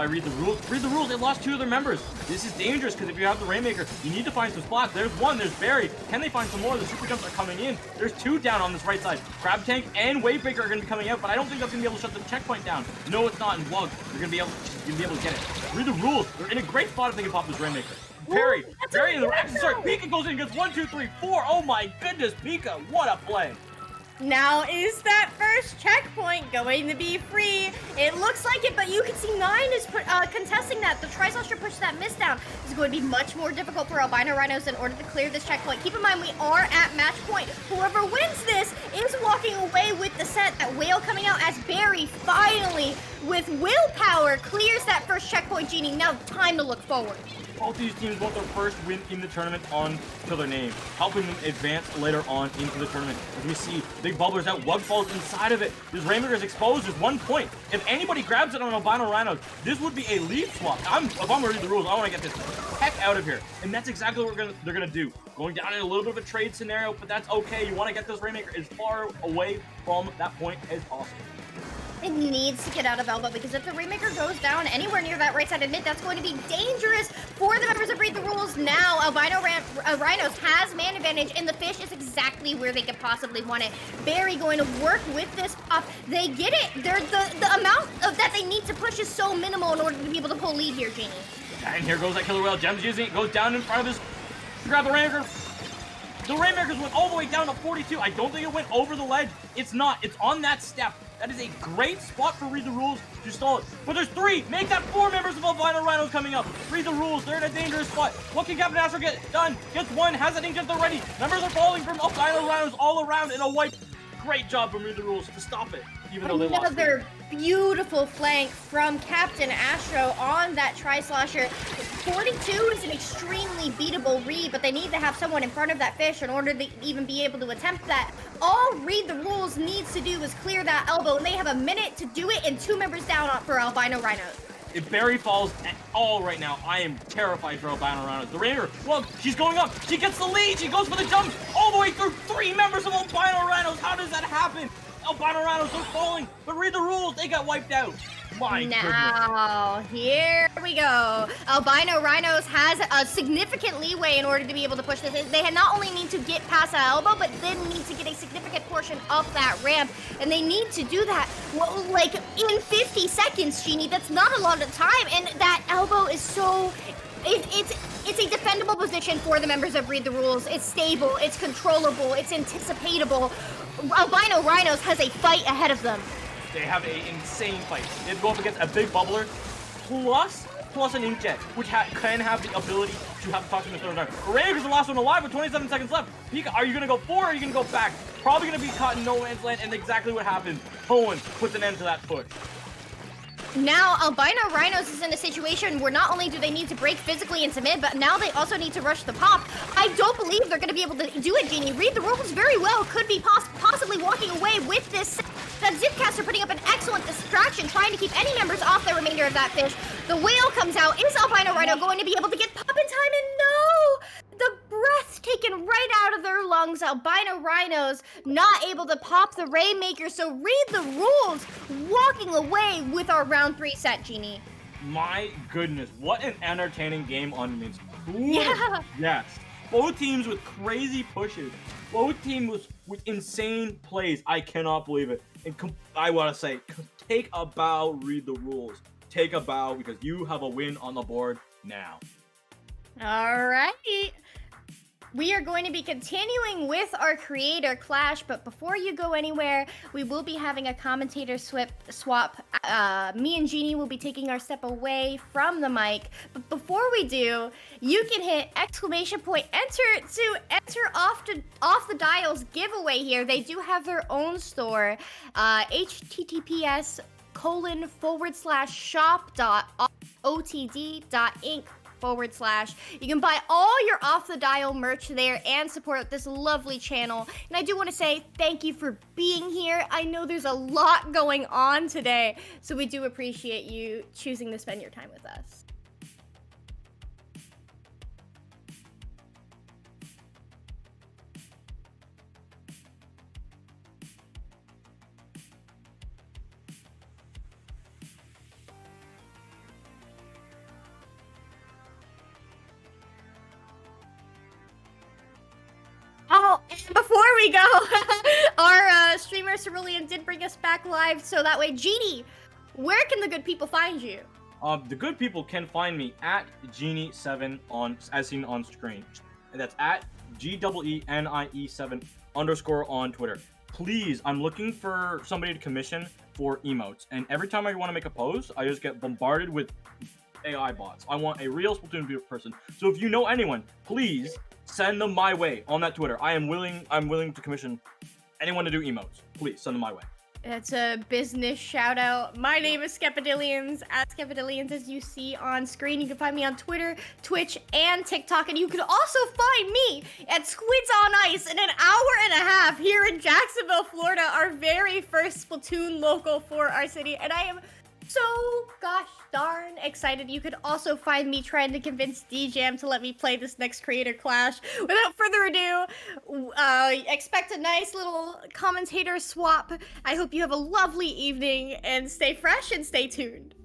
Read the Rules. Read the Rules, they lost 2 of their members. This is dangerous because if you have the Rainmaker, you need to find some spots. There's one, there's Barry. Can they find some more? The super jumps are coming in. There's 2 down on this right side. Crab Tank and Wavebreaker are going to be coming out, but I don't think that's going to be able to shut the checkpoint down. No, it's not, and Wug, they're going to be able to get it. Read the Rules, they're in a great spot if they can pop this Rainmaker. Barry in the action start. Pika goes in, gets 1, 2, 3, 4. Oh my goodness, Pika, what a play. Now, is that first checkpoint going to be free? It looks like it, but you can see 9 is contesting that. The Tri-Slasher pushed that miss down. It's going to be much more difficult for Albino Rhinos in order to clear this checkpoint. Keep in mind, we are at match point. Whoever wins this is walking away with the set. That whale coming out as Barry finally, with willpower, clears that first checkpoint, Genie. Now, time to look forward. Both these teams want their first win in the tournament on to their name, helping them advance later on into the tournament. As we see, big bubblers out, Wug falls inside of it. This Rainmaker is exposed. There's 1 point. If anybody grabs it on Albino Rhinos, this would be a lead swap. If I'm gonna read the rules, I want to get this heck out of here. And that's exactly what they're gonna do. Going down in a little bit of a trade scenario, but that's okay. You want to get this Rainmaker as far away from that point as possible. It needs to get out of Elbow, because if the Rainmaker goes down anywhere near that right side of mid, that's going to be dangerous for the members of Read the Rules. Now, Albino Rhinos has man advantage, and the fish is exactly where they could possibly want it. Barry going to work with this pop. They get it. The amount of that they need to push is so minimal in order to be able to pull lead here, Genie. And here goes that killer whale. Gem's using it. Goes down in front of his. Grab the Rainmaker. The Rainmakers went all the way down to 42. I don't think it went over the ledge. It's not. It's on that step. That is a great spot for Read the Rules to stall it. But there's 3. Make that 4 members of Albino Rhinos coming up. Read the Rules. They're in a dangerous spot. What can Captain Astro get done? Gets 1. Has that inkjet already. Members are falling from Albino Rhinos all around in a white. Great job from Read the Rules to stop it, even though they lost. Another beautiful flank from Captain Astro on that Tri-Slosher. 42 is an extremely beatable read, but they need to have someone in front of that fish in order to even be able to attempt that. All Read the Rules needs to do is clear that elbow, and they have a minute to do it, and 2 members down for Albino Rhinos. If Barry falls at all right now, I am terrified for Albino Rhinos. The Rainer, well, she's going up. She gets the lead. She goes for the jump all the way through 3 members of Albino Rhinos. How does that happen? Albino Rhinos are falling, but Read the Rules. They got wiped out. My now, here we go. Albino Rhinos has a significant leeway in order to be able to push this. They not only need to get past that elbow, but then need to get a significant portion of that ramp. And they need to do that, well, like, in 50 seconds, Genie. That's not a lot of time. And that elbow is so... It's a defendable position for the members of Read the Rules. It's stable, it's controllable, it's anticipatable. Albino Rhinos has a fight ahead of them. They have an insane fight. They have to go up against a big bubbler plus an inkjet, which can have the ability to have the toxic in the third round. Rainmaker's the last one alive with 27 seconds left. Pika, are you going to go 4 or are you going to go back? Probably going to be caught in no man's land, and exactly what happened. Cohen puts an end to that push. Now, Albino Rhinos is in a situation where not only do they need to break physically into mid, but now they also need to rush the pop. I don't believe they're going to be able to do it, Genie. Read the Rules very well. Could be possibly walking away with this. That Zipcaster putting up an excellent distraction, trying to keep any members off the remainder of that fish. The whale comes out. Is Albino Rhino going to be able to get pop in time? And no! The breath taken right out of their lungs. Albino Rhinos not able to pop the Rainmaker. So Read the Rules walking away with our round 3 set, Genie. My goodness, what an entertaining game on Minsk. Yeah. Yes. Both teams with crazy pushes. Both teams with insane plays. I cannot believe it. And I want to say, take a bow, Read the Rules. Take a bow because you have a win on the board now. All right. We are going to be continuing with our creator clash, but before you go anywhere, we will be having a commentator swap. Me and Genie will be taking our step away from the mic. But before we do, you can hit exclamation point enter to enter off the dials giveaway here. They do have their own store, https://shop.otd.inc patreon.com/. You can buy all your Off the Dial merch there and support this lovely channel. And I do want to say thank you for being here. I know there's a lot going on today, so we do appreciate you choosing to spend your time with us. Oh, and before we go, our streamer Cerulean did bring us back live, so that way, Genie, where can the good people find you? The good people can find me at Genie7 as seen on screen. And that's at GEENIE7 _ on Twitter. Please, I'm looking for somebody to commission for emotes. And every time I want to make a post, I just get bombarded with AI bots. I want a real Splatoon person. So if you know anyone, please send them my way on that Twitter. I'm willing to commission anyone to do emotes. Please send them my way. It's a business shout out. My name is Skepadillions, at Skepadillions as you see on screen. You can find me on Twitter, Twitch, and TikTok. And you can also find me at Squids on Ice in an hour and a half here in Jacksonville, Florida, our very first Splatoon local for our city. And I am so gosh darn excited. You could also find me trying to convince DJam to let me play this next creator clash. Without further ado, expect a nice little commentator swap. I hope you have a lovely evening and stay fresh and stay tuned.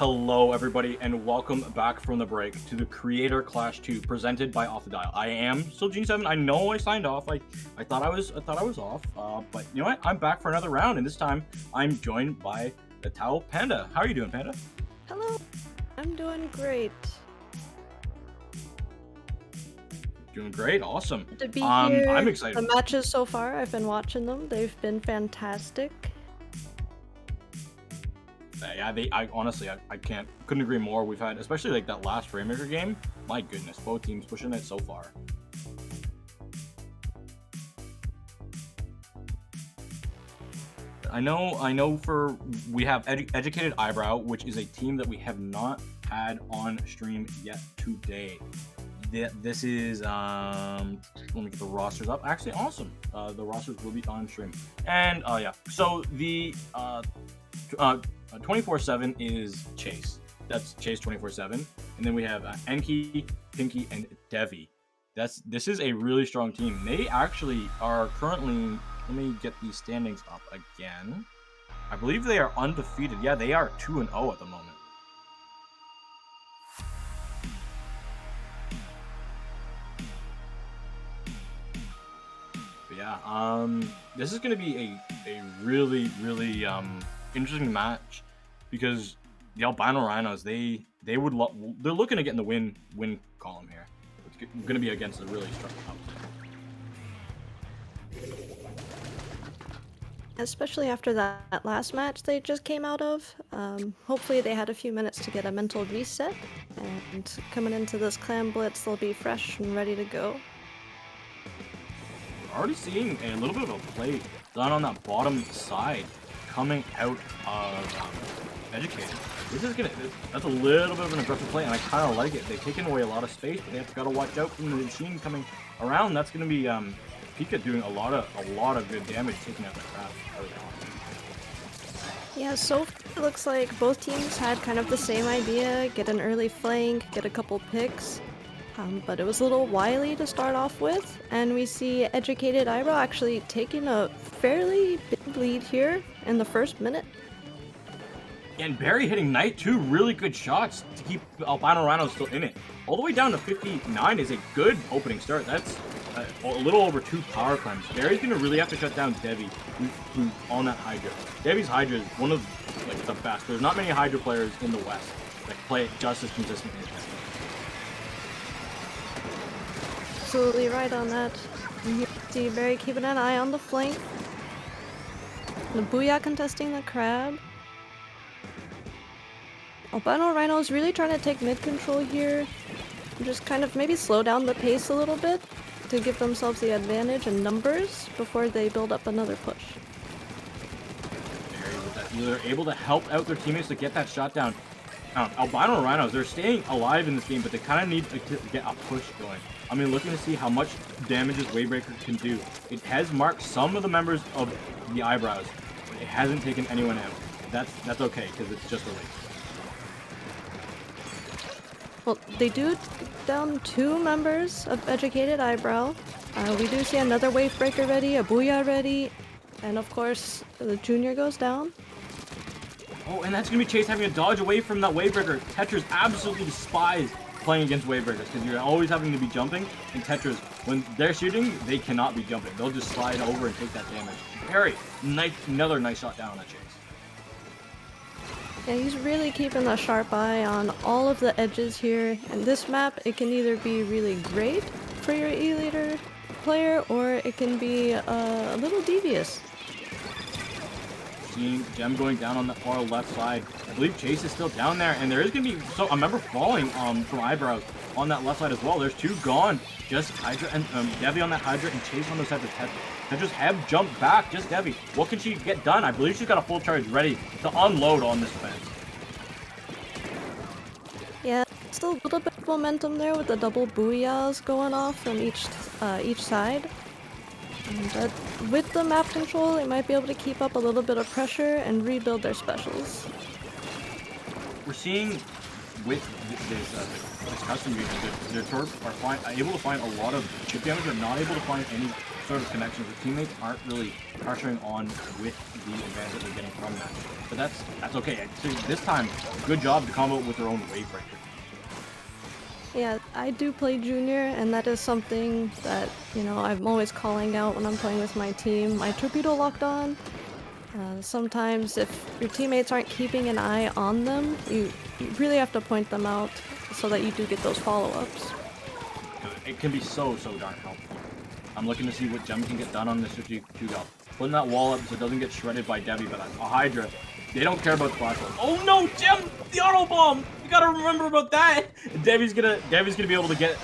Hello, everybody, and welcome back from the break to the Creator Clash 2, presented by Off the Dial. I am still Gene7. I know I signed off. I thought I was off, but you know what? I'm back for another round, and this time I'm joined by the Towel Panda. How are you doing, Panda? Hello. I'm doing great. Doing great. Awesome. To be here. I'm excited. The matches so far, I've been watching them. They've been fantastic. Yeah, I honestly, I couldn't agree more. We've had, especially like that last Rainmaker game. My goodness, both teams pushing it so far. I know. We have Educated Eyebrow, which is a team that we have not had on stream yet today. This is let me get the rosters up. Actually, awesome. The rosters will be on stream, and yeah. So the 24/7 is Chase. That's Chase 24/7, and then we have Enki, Pinky, and Devi. This is a really strong team. They actually are currently. Let me get these standings up again. I believe they are undefeated. Yeah, they are 2-0 at the moment. But yeah, this is going to be a really interesting match because the Albino Rhinos they're looking to get in the win column here. It's going to be against a really strong opponent. Especially after that last match they just came out of. Hopefully they had a few minutes to get a mental reset, and coming into this clan blitz they'll be fresh and ready to go. We're already seeing a little bit of a play done on that bottom side coming out of Educated. That's a little bit of an aggressive play, and I kind of like it. They've taken away a lot of space, but they've got to watch out from the machine coming around. That's going to be Pika doing a lot of good damage, taking out the crowd. Yeah, so it looks like both teams had kind of the same idea, get an early flank, get a couple picks, but it was a little wily to start off with, and we see Educated Eyebrow actually taking a fairly big lead here in the first minute. And Barry hitting Knight, two really good shots to keep Albino Rhino still in it. All the way down to 59 is a good opening start. That's a little over 2 power climbs. Barry's going to really have to shut down Devi, who's on that Hydra. Devi's Hydra is one of the best. There's not many Hydra players in the West that play it just as consistently as Devi. Absolutely right on that. And you see Barry keeping an eye on the flank. The Booyah contesting the crab. Albino Rhino is really trying to take mid control here. And just kind of maybe slow down the pace a little bit to give themselves the advantage in numbers before they build up another push. They're able to help out their teammates to get that shot down. Albino Rhinos, they're staying alive in this game, but they kind of need to get a push going. I mean, looking to see how much damage this Wavebreaker can do. It has marked some of the members of the Eyebrows, but it hasn't taken anyone out. That's okay, because it's just a race. Well, they do take down 2 members of Educated Eyebrow. We do see another Wavebreaker ready, a Booyah ready, and of course, the Junior goes down. Oh, and that's going to be Chase having to dodge away from that Wavebreaker. Tetris absolutely despise playing against Wavebreakers because you're always having to be jumping, and Tetris, when they're shooting, they cannot be jumping. They'll just slide over and take that damage. Barry, another nice shot down on that Chase. Yeah, he's really keeping a sharp eye on all of the edges here, and this map, it can either be really great for your E-Leader player, or it can be a little devious. Seeing Gem going down on the far left side. I believe Chase is still down there, and there is going to be a member falling from Eyebrows on that left side as well. There's 2 gone. Just Hydra and Devi on that Hydra, and Chase on the side of Tetris. Tetris have jumped back. Just Devi. What can she get done? I believe she's got a full charge ready to unload on this fence. Yeah, still a little bit of momentum there with the double Booyahs going off from each side. And with the map control, they might be able to keep up a little bit of pressure and rebuild their specials. We're seeing with this custom unit, their Torps are able to find a lot of chip damage, but not able to find any sort of connections. The teammates aren't really pressuring on with the advantage that they're getting from that. But that's okay. This time, good job to combo with their own wave breaker. Yeah, I do play junior, and that is something that, you know, I'm always calling out when I'm playing with my team. My torpedo locked on. Sometimes if your teammates aren't keeping an eye on them, you really have to point them out so that you do get those follow-ups. It can be so darn helpful. I'm looking to see what Gem can get done on this 52-gal. Putting that wall up so it doesn't get shredded by Debbie, but a Hydra, they don't care about splash wall. Oh no, Gem! The auto bomb! You gotta remember about that! Debbie's gonna be able to get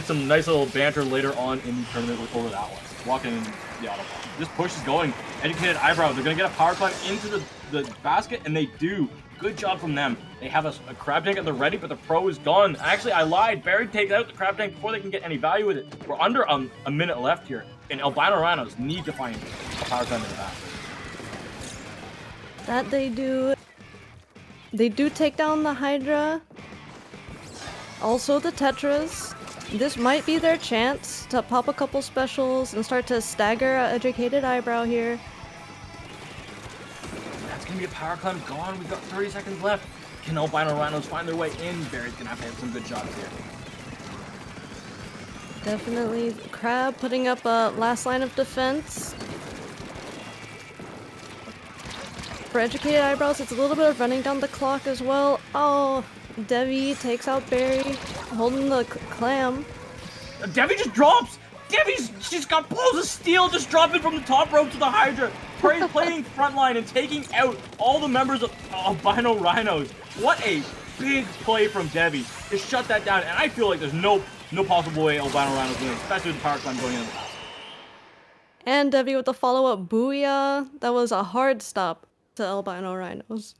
some nice little banter later on in the tournament over that one. Walking in the auto bomb. This push is going. Educated Eyebrow, they're gonna get a power climb into the basket, and they do. Good job from them. They have a crab tank at the ready, but the pro is gone. Actually, I lied. Barry takes out the crab tank before they can get any value with it. We're under a minute left here, and Albino Rhinos need to find a power climb in the basket. That they do. They do take down the Hydra. Also the Tetras. This might be their chance to pop a couple specials and start to stagger Educated Eyebrow here. That's gonna be a power climb gone. We've got 30 seconds left. Can Albino Rhinos find their way in? Barry's gonna have to hit some good shots here. Definitely Crab putting up a last line of defense. For Educated Eyebrows, it's a little bit of running down the clock as well. Oh, Devi takes out Barry, holding the clam. Debbie just drops! She's got blows of steel just dropping from the top rope to the Hydra. Playing frontline and taking out all the members of Albino Rhinos. What a big play from Debbie to shut that down. And I feel like there's no possible way Albino Rhinos win, especially with the power climb going in the basket. And Debbie with the follow-up Booyah. That was a hard stop to Albino Rhinos.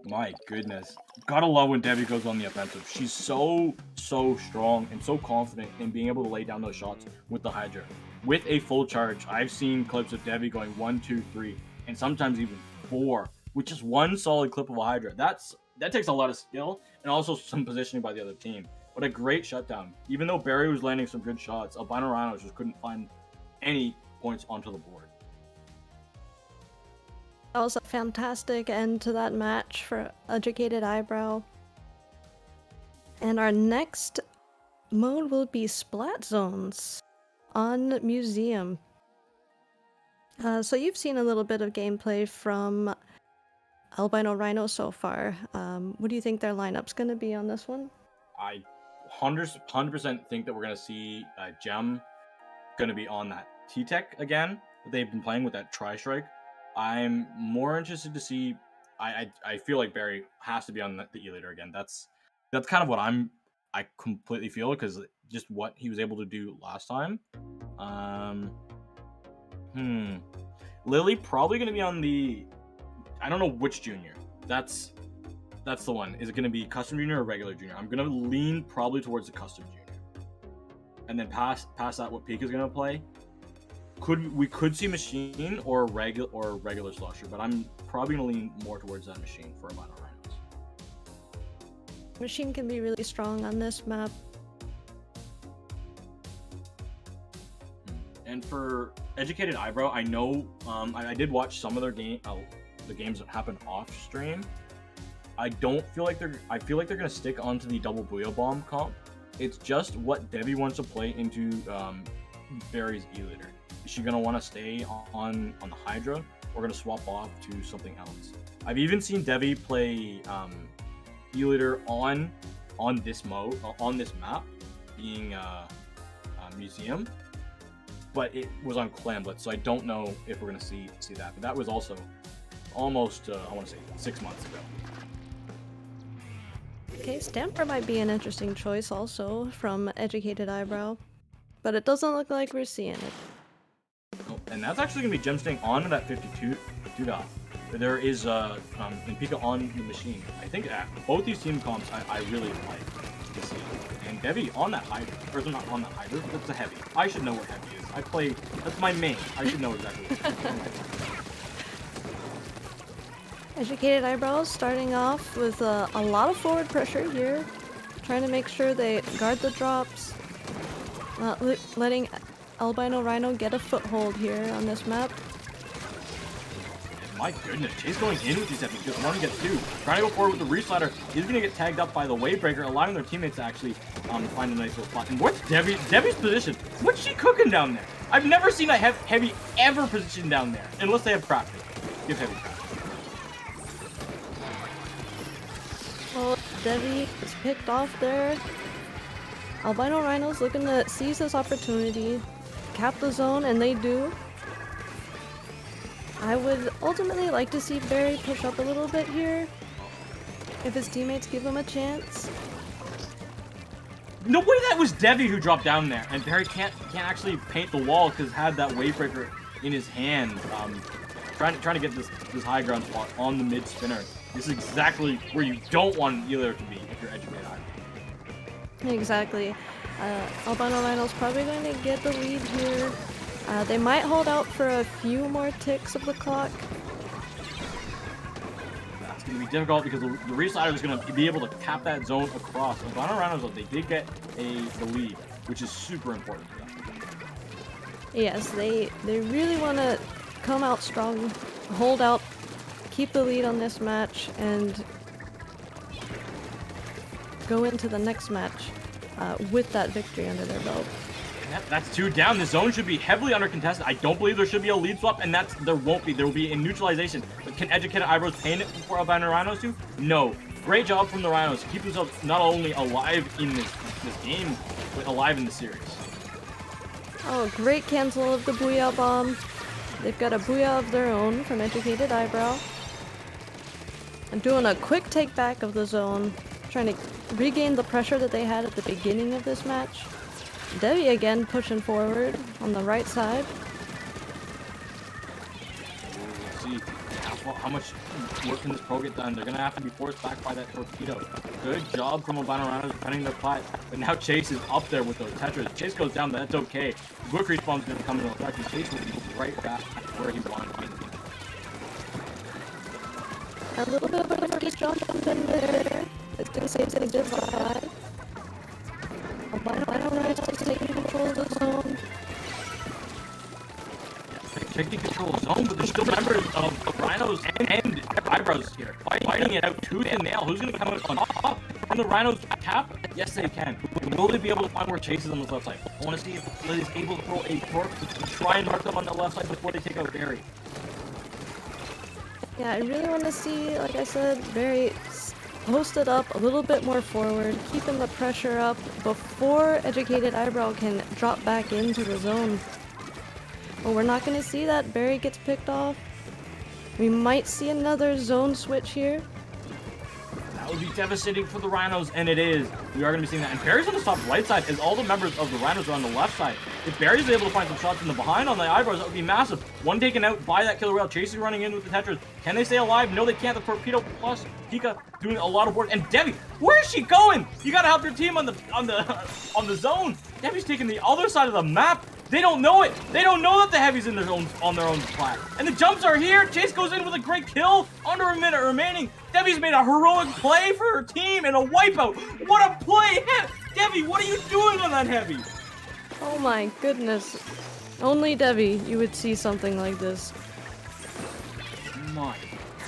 My goodness. Gotta love when Debbie goes on the offensive. She's so strong and so confident in being able to lay down those shots with the Hydra. With a full charge, I've seen clips of Debbie going 1, 2, 3, and sometimes even 4, with just one solid clip of a Hydra. That takes a lot of skill and also some positioning by the other team. But a great shutdown. Even though Barry was landing some good shots, Albino Rhinos just couldn't find any points onto the board. That was a fantastic end to that match for Educated Eyebrow. And our next mode will be Splat Zones on Museum. So you've seen a little bit of gameplay from Albino Rhino so far. What do you think their lineup's going to be on this one? I 100% think that we're going to see Gem going to be on that T-Tech again that they've been playing with that Tri-Strike. I'm more interested to see. I feel like Barry has to be on the E-Leader again. That's kind of what I completely feel, because just what he was able to do last time. Lily probably going to be on the. I don't know which junior. That's the one. Is it going to be custom junior or regular junior? I'm going to lean probably towards the custom junior, and then past that, what Pika's going to play. We could see machine or regular slusher, but I'm probably gonna lean more towards that machine for Albino Rhinos. Machine can be really strong on this map. And for Educated Eyebrow, I know I did watch some of their the games that happened off stream. I feel like they're gonna stick onto the double Booyah Bomb comp. It's just what Debbie wants to play into Barry's E-Leader. Is she gonna want to stay on the Hydra, or gonna swap off to something else? I've even seen Debbie play E-Leader on this mode, on this map, being Museum, but it was on Clamblitz, so I don't know if we're gonna see that. But that was also almost I want to say 6 months ago. Okay, Stamper might be an interesting choice also from Educated Eyebrow, but it doesn't look like we're seeing it. Oh, and that's actually going to be Gem staying on that 52 dot. There is and Pika on the machine. I think both these team comps I really like to see. And Debbie on that Hydra, or not on that Hydra, that's a heavy. I should know what heavy is. That's my main. I should know exactly what Educated Eyebrows starting off with a lot of forward pressure here, trying to make sure they guard the drops, not letting Albino Rhino get a foothold here on this map. My goodness, Chase going in with these epics. Just one gets two. Trying to go forward with the reslider. He's going to get tagged up by the wave breaker, allowing their teammates to actually find a nice little spot. And what's Debbie's position? What's she cooking down there? I've never seen a heavy ever positioned down there, unless they have crafted. Give heavy crafted. Well, Debbie is picked off there. Albino Rhinos looking to seize this opportunity, cap the zone, and they do. I would ultimately like to see Barry push up a little bit here, if his teammates give him a chance. No way that was Debbie who dropped down there, and Barry can't actually paint the wall because had that wave breaker in his hand, trying to get this high ground spot on the mid spinner. This is exactly where you don't want either to be if you're educated. Exactly. Albino Rhino's probably going to get the lead here. They might hold out for a few more ticks of the clock. That's going to be difficult because the reslider is going to be able to cap that zone across. Albino Rhinos, they did get the lead, which is super important for them. Yes, they really want to come out strong, hold out, keep the lead on this match, and go into the next match with that victory under their belt. That's two down. The zone should be heavily undercontested. I don't believe there should be a lead swap, and there won't be. There will be a neutralization. But can Educated Eyebrows paint it for Albino Rhinos to? No. Great job from the Rhinos to keep themselves not only alive in this game, but alive in the series. Oh, great cancel of the Booyah Bomb. They've got a Booyah of their own from Educated Eyebrow. And doing a quick take back of the zone, trying to regain the pressure that they had at the beginning of this match. Debbie again pushing forward on the right side. Let's see how much work can this pro get done. They're going to have to be forced back by that torpedo. Good job from Albino Rhinos defending their plat. But now Chase is up there with those tetras. Chase goes down, but that's okay. The quick respawn is going to come into effect, and Chase will be right back where he wanted to be. A little bit of a first jump in there. It's going to save that he did survive. Albino Rhinos taking control of the zone. Taking control of zone, but there's still members of Rhinos and Eyebrows here, fighting it out tooth and nail. Who's going to come out on top? Can the Rhinos tap? Yes, they can. Will they be able to find where Chase is on the left side? I want to see if Liz is able to throw a torque to try and mark them on the left side before they take out Barry. Yeah, I really want to see, like I said, Barry posted up a little bit more forward, keeping the pressure up before Educated Eyebrow can drop back into the zone. But we're not going to see that. Barry gets picked off. We might see another zone switch here. That would be devastating for the Rhinos, and it is. We are going to be seeing that. And Barry's on the top right side as all the members of the Rhinos are on the left side. If Barry's able to find some shots from the behind on the Eyebrows, that would be massive. One taken out by that killer whale. Chase is running in with the tetras. Can they stay alive? No, they can't. The torpedo plus Pika doing a lot of work. And Debbie, where is she going? You got to help your team on the zone. Debbie's taking the other side of the map. They don't know it. They don't know that the heavy's in their own plat. And the jumps are here. Chase goes in with a great kill. Under a minute remaining. Debbie's made a heroic play for her team and a wipeout. What a play! Debbie, what are you doing on that heavy? Oh my goodness. Only Debbie, you would see something like this. My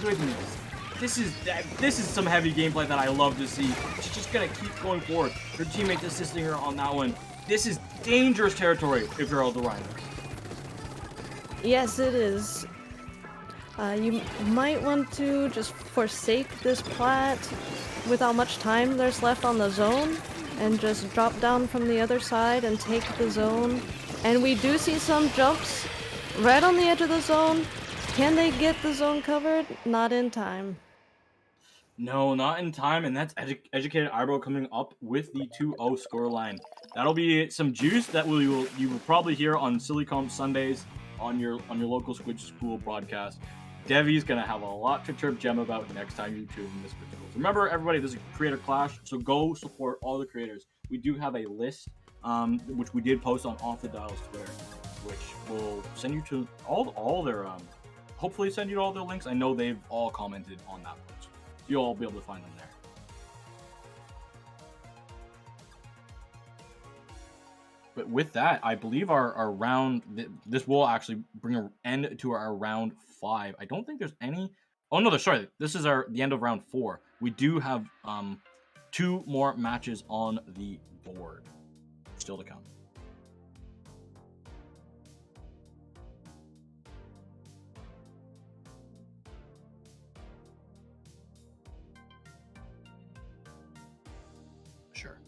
goodness. This is some heavy gameplay that I love to see. She's just gonna keep going forward. Her teammates assisting her on that one. This is dangerous territory if you're all the Rhinos. Yes, it is. You might want to just forsake this plat without much time there's left on the zone and just drop down from the other side and take the zone. And we do see some jumps right on the edge of the zone. Can they get the zone covered? Not in time. No, not in time, and that's Educated Eyebrow coming up with the 2-0 scoreline. That'll be some juice that you will probably hear on Silicon Sundays on your local Squid School broadcast. Devi's gonna have a lot to chirp Gem about next time you tune in this video. Remember, everybody, this is Creator Clash, so go support all the creators. We do have a list, which we did post on Off the Dial's Twitter, which will send you to all their hopefully send you to all their links. I know they've all commented on that post. You'll all be able to find them there. But with that, I believe our round, this will actually bring an end to our round 5. I don't think there's any. Oh no, sorry. This is the end of round 4. We do have 2 more matches on the board still to come. Sure.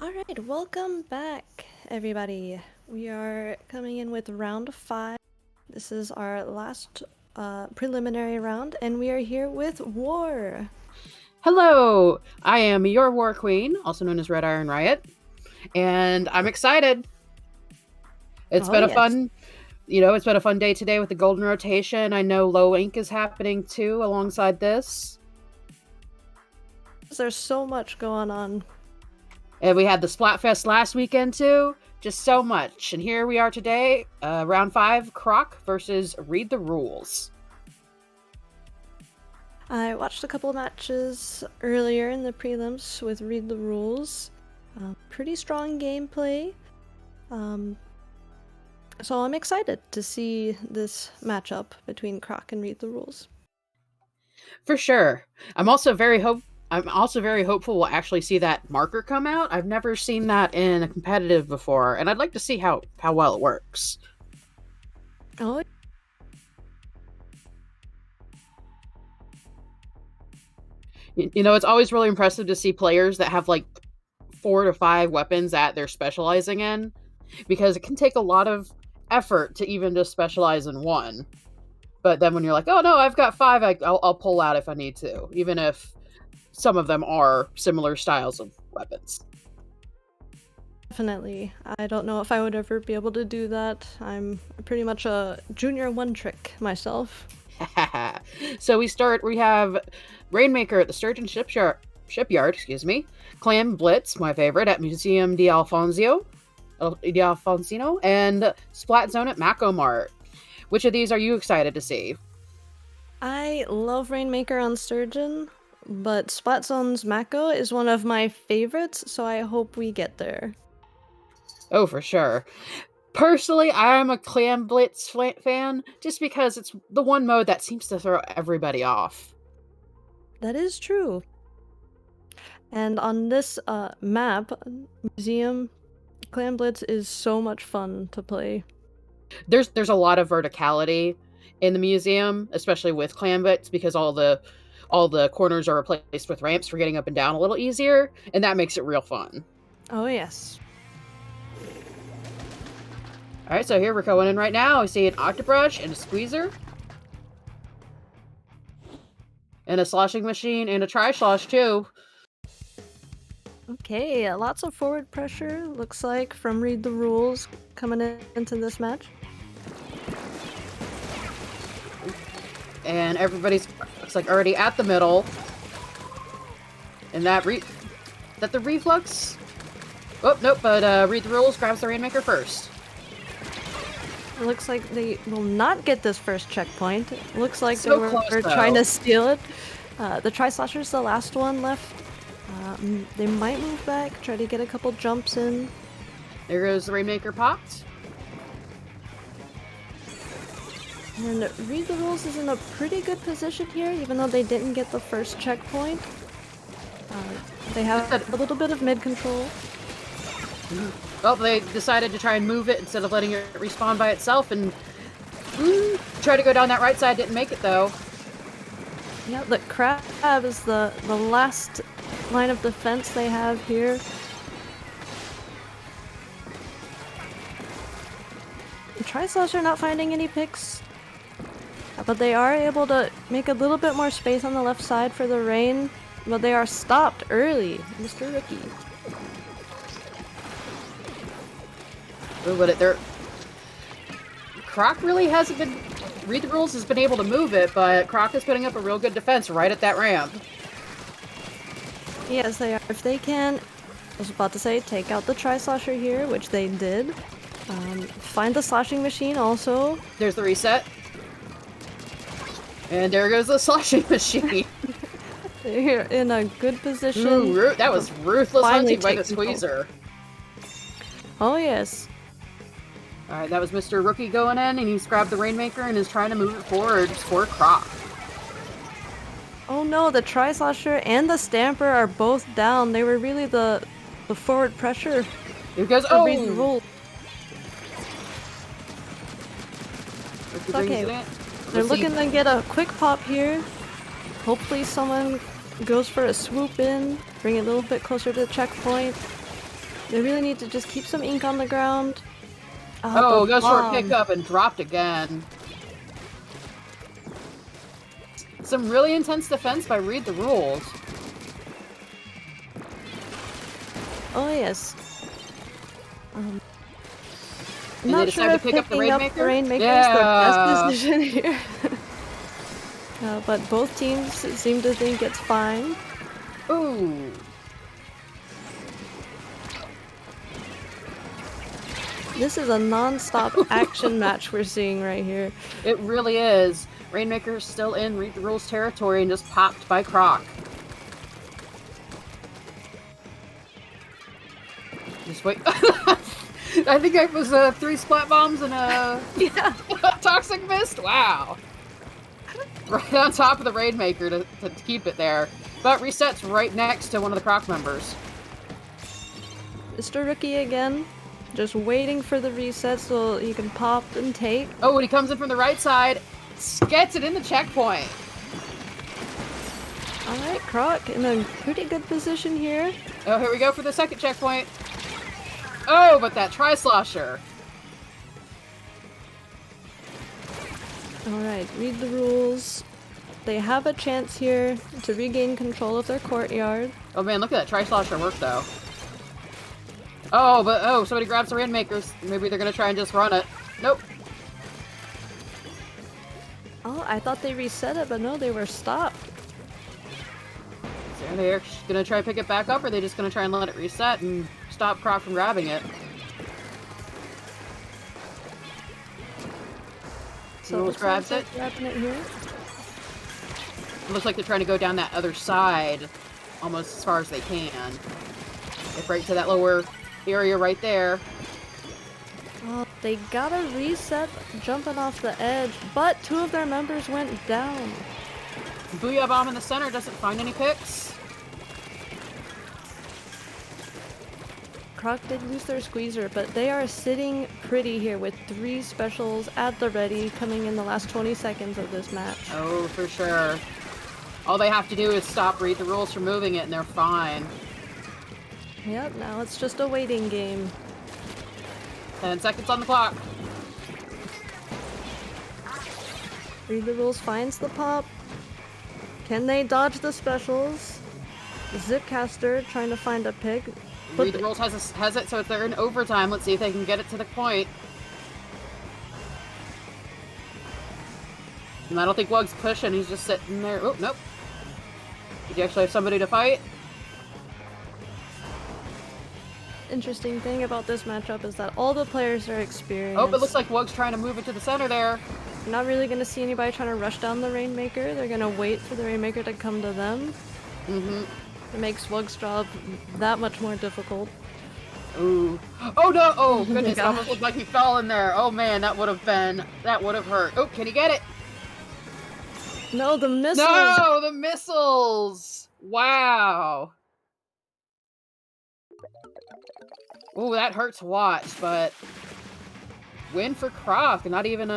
Alright, welcome back, everybody. We are coming in with round 5. This is our last preliminary round, and we are here with War. Hello, I am your War Queen, also known as Red Iron Riot, and I'm excited. It's been a fun, it's been a fun day today with the Golden Rotation. I know Low Ink is happening too alongside this. There's so much going on. And we had the Splatfest last weekend too. Just so much. And here we are today, round 5, C.R.O.C versus Read the Rules. I watched a couple matches earlier in the prelims with Read the Rules. Pretty strong gameplay. So I'm excited to see this matchup between C.R.O.C and Read the Rules. For sure. I'm also very hopeful we'll actually see that marker come out. I've never seen that in a competitive before, and I'd like to see how well it works. Oh. It's always really impressive to see players that have like 4 to 5 weapons that they're specializing in, because it can take a lot of effort to even just specialize in one. But then when you're like, oh no, I've got 5, I'll pull out if I need to, even if some of them are similar styles of weapons. Definitely. I don't know if I would ever be able to do that. I'm pretty much a junior one-trick myself. So we have Rainmaker at the Sturgeon Shipyard, Clam Blitz, my favorite, at Museum D'Alfonsino, and Splat Zone at Mako Mart. Which of these are you excited to see? I love Rainmaker on Sturgeon, but Splat Zone's Mako is one of my favorites, so I hope we get there. Oh, for sure. Personally, I'm a Clam Blitz fan, just because it's the one mode that seems to throw everybody off. That is true. And on this map, Museum, Clam Blitz is so much fun to play. There's a lot of verticality in the museum, especially with Clam Blitz, because all the corners are replaced with ramps for getting up and down a little easier, and that makes it real fun. Oh yes. Alright, so here we're going in right now. We see an Octobrush and a Squeezer. And a Sloshing Machine and a Tri-Slosh too. Okay, lots of forward pressure, looks like, from Read the Rules coming into this match. And everybody's, looks like, already at the middle. And that the Reflux? Oh, nope, but Read the Rules grabs the Rainmaker first. It looks like they will not get this first checkpoint. It looks like so they were trying to steal it. The Tri-Slosher's the last one left. They might move back, try to get a couple jumps in. There goes the Rainmaker popped. And Read the Rules is in a pretty good position here, even though they didn't get the first checkpoint. They have a little bit of mid control. Well, they decided to try and move it instead of letting it respawn by itself, and try to go down that right side. Didn't make it though. Yeah, the crab is the last line of defense they have here. The Tri-Slosh are not finding any picks, but they are able to make a little bit more space on the left side for the rain, but they are stopped early. Mr. Rookie. But C.R.O.C really hasn't been... Read the Rules has been able to move it, but C.R.O.C is putting up a real good defense right at that ramp. Yes, they are. If they can, I was about to say, take out the Tri-Slosher here, which they did. Find the Sloshing Machine also. There's the reset. And there goes the Sloshing Machine. They're in a good position. Ooh, that was ruthless Finally hunting by the taking Squeezer. Oh yes. Alright, that was Mr. Rookie going in, and he's grabbed the Rainmaker and is trying to move it forward for C.R.O.C. Oh no, the Tri-Slosher and the Stamper are both down. They were really the forward pressure. Here goes, Read the Rules. Okay, they're looking to get a quick pop here. Hopefully someone goes for a swoop in, bring it a little bit closer to the checkpoint. They really need to just keep some ink on the ground. Oh, the goes for a bomb. pickup and dropped again. Some really intense defense by Read the Rules. Oh yes. And they Not decide sure to if pick up the picking up Rainmaker? the Rainmaker is the best decision here. But both teams seem to think it's fine. Ooh. This is a non-stop action match we're seeing right here. It really is. Rainmaker's still in Read the Rules territory and just popped by C.R.O.C. Just wait. I think it was 3 splat bombs and a toxic mist. Wow. Right on top of the Rainmaker to keep it there. But resets right next to one of the C.R.O.C members. Mr. Rookie again. Just waiting for the reset so he can pop and take. Oh, when he comes in from the right side, gets it in the checkpoint. Alright, C.R.O.C in a pretty good position here. Oh, here we go for the second checkpoint. Oh, but that Tri-Slosher. Alright, Read the Rules. They have a chance here to regain control of their courtyard. Oh man, look at that Tri-Slosher work though. Oh, somebody grabs the Rainmakers. Maybe they're gonna try and just run it. Nope. Oh, I thought they reset it, but no, they were stopped. So they're gonna try to pick it back up, or are they just gonna try and let it reset and stop C.R.O.C from grabbing it? So Rules grabs it. Grabbing it here. It looks like they're trying to go down that other side almost as far as they can. Get right to that lower area right there. Oh, they got a reset jumping off the edge, but 2 of their members went down. Booyah Bomb in the center doesn't find any picks. C.R.O.C did lose their squeezer, but they are sitting pretty here with 3 specials at the ready coming in the last 20 seconds of this match. Oh, for sure. All they have to do is stop Read the Rules from moving it and they're fine. Yep, now it's just a waiting game. 10 seconds on the clock. Read the Rules finds the pop. Can they dodge the specials? Zipcaster trying to find a pick. Read the Rules has it, so they're in overtime. Let's see if they can get it to the point. And I don't think Wug's pushing. He's just sitting there. Oh, nope. Did you actually have somebody to fight? Interesting thing about this matchup is that all the players are experienced. Oh, it looks like Wug's trying to move it to the center there. You're not really going to see anybody trying to rush down the Rainmaker. They're going to wait for the Rainmaker to come to them. Mm-hmm. It makes Wug's job that much more difficult. Ooh. Oh no! Oh my goodness, it almost gosh. looked like he fell in there. Oh man, that would have hurt. Oh, can he get it? No, the missiles! No, the missiles! Wow. Ooh, that hurts to watch, but win for C.R.O.C. Not even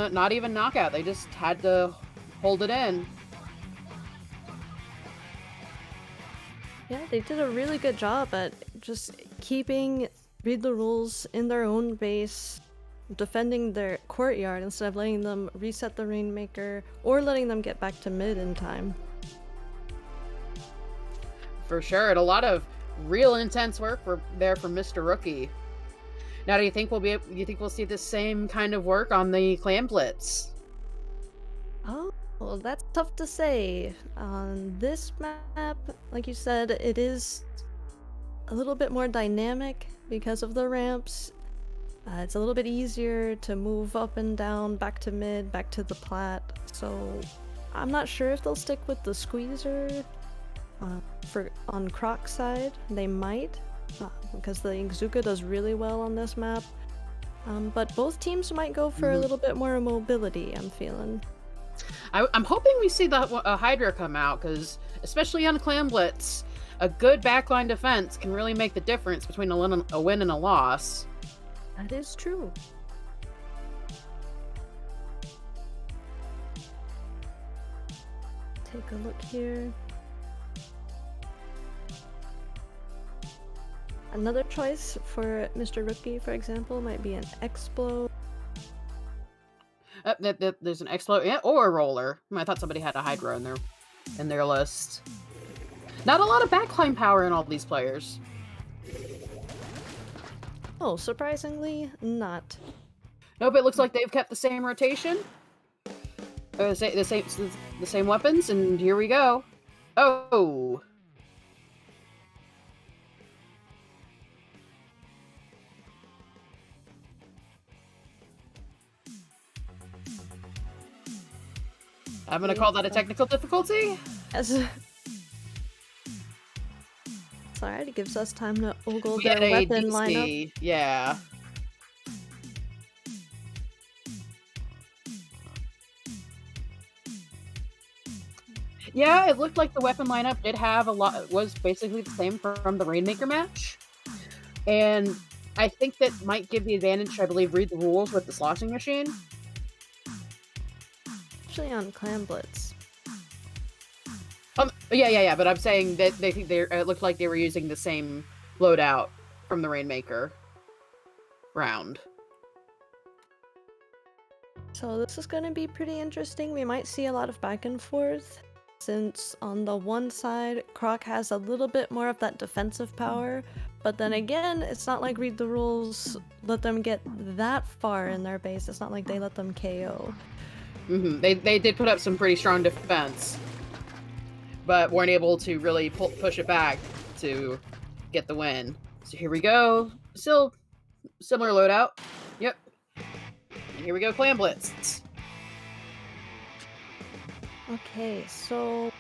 knockout. They just had to hold it in. Yeah, they did a really good job at just keeping Read the Rules in their own base, defending their courtyard instead of letting them reset the Rainmaker or letting them get back to mid in time. For sure, and a lot of real intense work there from Mr. Rookie. Now, do you think we'll see the same kind of work on the Clan Blitz? Oh, well, that's tough to say. On this map, like you said, it is a little bit more dynamic because of the ramps. It's a little bit easier to move up and down, back to mid, back to the plat. So I'm not sure if they'll stick with the squeezer. On C.R.O.C side, they might, because the Inkzuka does really well on this map. But both teams might go for a little bit more mobility, I'm feeling. I'm hoping we see the Hydra come out, because especially on Clan Blitz, a good backline defense can really make the difference between a win and a loss. That is true. Take a look here. Another choice for Mr. Rookie, for example, might be an Explode. There's an explode, yeah, or a roller. I thought somebody had a Hydra in their list. Not a lot of backclimb power in all these players. Oh, surprisingly, not. Nope, it looks like they've kept the same rotation. The same weapons, and here we go. Oh. I'm gonna call that a technical difficulty. As Sorry, it gives us time to ogle We their get a weapon DC. lineup. Yeah. Yeah, it looked like the weapon lineup did have a lot. Was basically the same from the Rainmaker match, and I think that might give the advantage to, I believe, read the rules with the sloshing machine. Actually, on Clan Blitz. Yeah. But I'm saying that they think it looked like they were using the same loadout from the Rainmaker round. So this is going to be pretty interesting. We might see a lot of back and forth, since on the one side, C.R.O.C has a little bit more of that defensive power, but then again, it's not like read the rules let them get that far in their base. It's not like they let them KO. They did put up some pretty strong defense, but weren't able to really push it back to get the win. So here we go. Still similar loadout. Yep. And here we go, Clan Blitz. Okay, so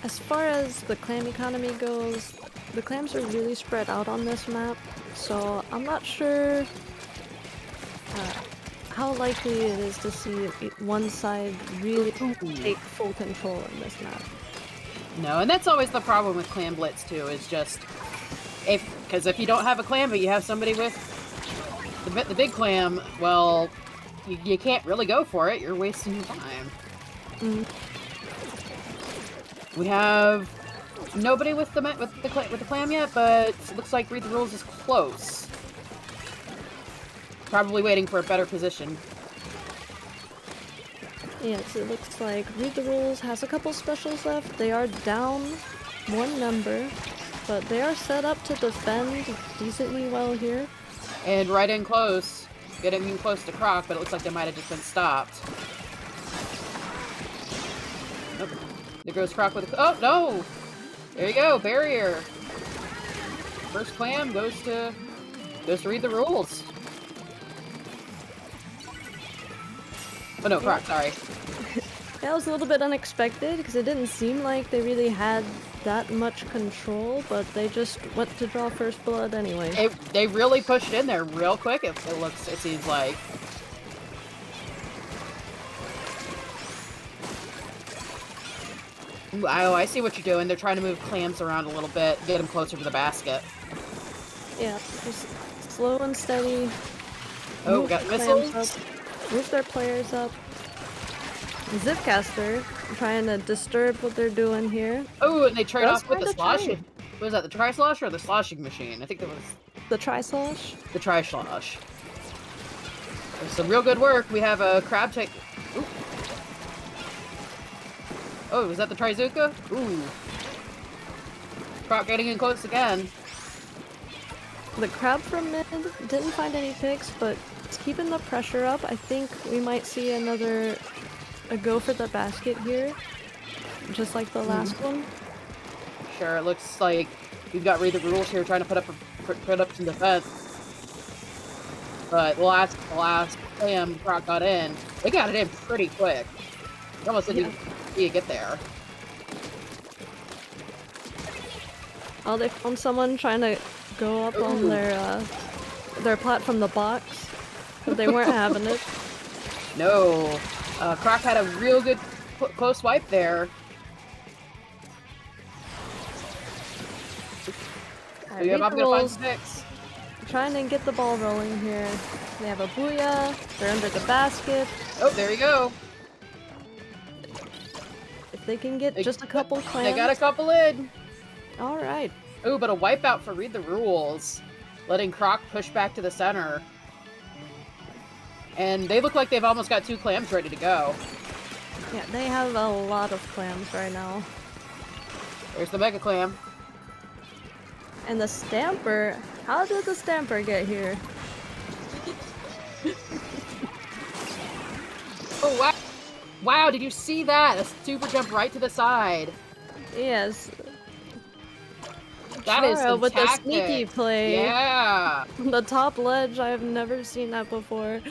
as far as the clan economy goes, the clans are really spread out on this map, so I'm not sure how likely it is to see one side really take full control in this map. No, and that's always the problem with Clan Blitz too, is just because if you don't have a clan but you have somebody with the big clan, well, you can't really go for it. You're wasting your time. We have nobody with the clan yet, but it looks like Read the Rules is close. Probably waiting for a better position. Yes, it looks like Read the Rules has a couple specials left. They are down one number, but they are set up to defend decently well here. And right in close. Getting in close to C.R.O.C, but it looks like they might have just been stopped. Nope. There goes C.R.O.C with a... Oh, no! There you go, barrier. First clan goes to Read the Rules. Oh no, C.R.O.C, sorry. That was a little bit unexpected, because it didn't seem like they really had that much control, but they just went to draw first blood anyway. They really pushed in there real quick, it seems like. Ooh, I see what you're doing. They're trying to move clams around a little bit, get them closer to the basket. Yeah, just slow and steady. Oh, we got missiles. Move their players up. Zipcaster trying to disturb what they're doing here. Oh, and they trade off with the sloshing. trade. What was that, the Tri-Slosh or the sloshing machine? I think that was The Tri-Slosh. the Tri-Slosh. There's some real good work. We have a crab take. Ooh. Oh, was that the Trizuka? Ooh. C.R.O.C getting in close again. The crab from mid didn't find any picks, but it's keeping the pressure up. I think we might see a go for the basket here, just like the last one. Sure, it looks like we've got Read the Rules here trying to put up some defense. But the last time C.R.O.C got in, they got it in pretty quick. It almost didn't even see it get there. Oh, they found someone trying to go up on their plat from the box, but they weren't having it. No. C.R.O.C had a real good close wipe there. Read I'm the gonna find rules. some picks. Trying to get the ball rolling here. They have a booyah. They're under the basket. Oh, there you go. If they can get just a couple clams. They got a couple in. All right. Ooh, but a wipeout for Read the Rules, letting C.R.O.C push back to the center. And they look like they've almost got 2 clams ready to go. Yeah, they have a lot of clams right now. There's the Mega Clam. And the Stamper, how did the Stamper get here? Oh, wow. Wow, did you see that? A super jump right to the side. Yes. That is Chara with the fantastic. sneaky play. Yeah. The top ledge, I've never seen that before.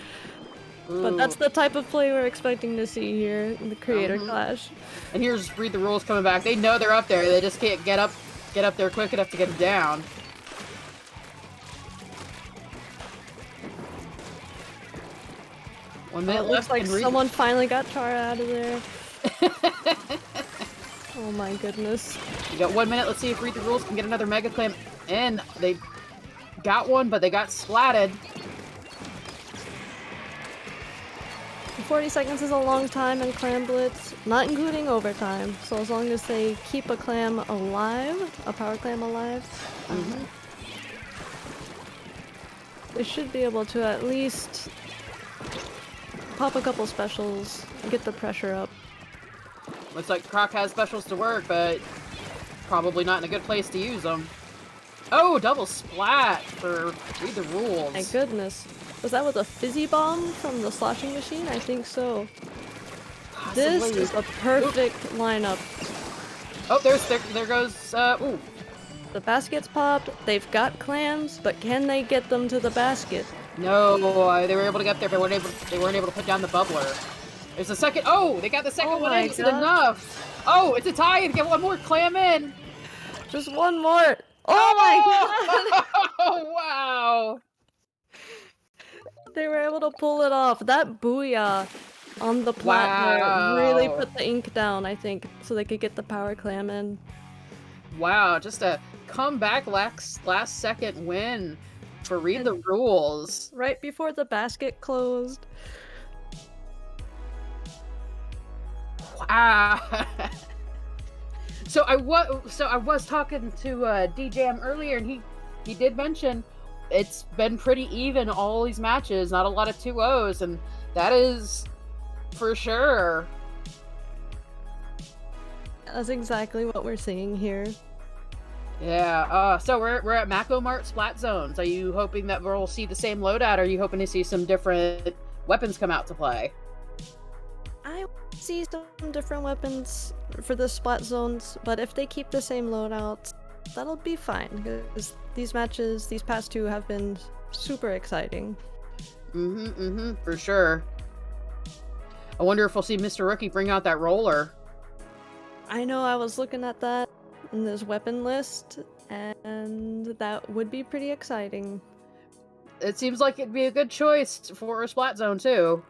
Ooh. But that's the type of play we're expecting to see here in the Creator Clash. And here's Read the Rules coming back. They know they're up there. They just can't get up there quick enough to get it down. One minute It looks left. like someone finally got Chara out of there. Oh my goodness. You got 1 minute. Let's see if Read the Rules can get another Mega Clam in. They got one, but they got splatted. 40 seconds is a long time in Clam Blitz, not including overtime. So as long as they keep a clam alive, a power clam alive, they should be able to at least pop a couple specials and get the pressure up. Looks like C.R.O.C has specials to work, but probably not in a good place to use them. Oh, double splat for Read the Rules. My goodness. Was that with a fizzy bomb from the sloshing machine? I think so. Possibly. This is a perfect lineup. Oh, there goes, ooh. The basket's popped, they've got clams, but can they get them to the basket? No, they were able to get there, but they weren't able to put down the bubbler. There's a second. Oh, they got the second one in. Is it enough? Oh, it's a tie. You get one more clam in. Just one more. Oh my god! Oh, wow. They were able to pull it off. That booyah on the plat really put the ink down, I think, so they could get the power clam in. Wow, just a comeback last second win for Read the Rules. Right before the basket closed. Wow. So I was talking to DJM earlier, and he did mention it's been pretty even all these matches, not a lot of 2-0s, and that is for sure. That's exactly what we're seeing here. Yeah, so we're at Mako Mart Splat Zones. Are you hoping that we'll see the same loadout, or are you hoping to see some different weapons come out to play? I see some different weapons for the Splat Zones, but if they keep the same loadouts, that'll be fine, because these matches, these past 2, have been super exciting. For sure. I wonder if we'll see Mr. Rookie bring out that roller. I know, I was looking at that in this weapon list, and that would be pretty exciting. It seems like it'd be a good choice for a Splat Zone, too.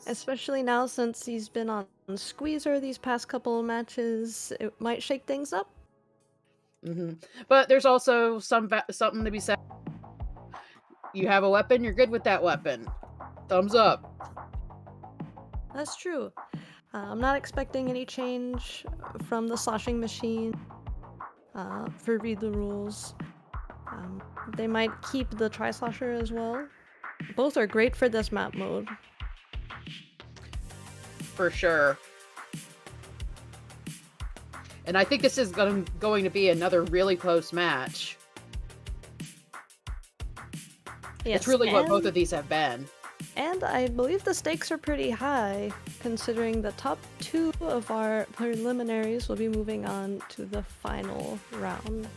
Especially now, since he's been on Squeezer these past couple of matches, it might shake things up. But there's also something to be said. You have a weapon, you're good with that weapon. Thumbs up. That's true. I'm not expecting any change from the sloshing machine for Read the Rules. They might keep the Tri-Slosher as well. Both are great for this map mode. For sure. And I think this is going to be another really close match. Yes, it's really what both of these have been. And I believe the stakes are pretty high, considering the top 2 of our preliminaries will be moving on to the final round.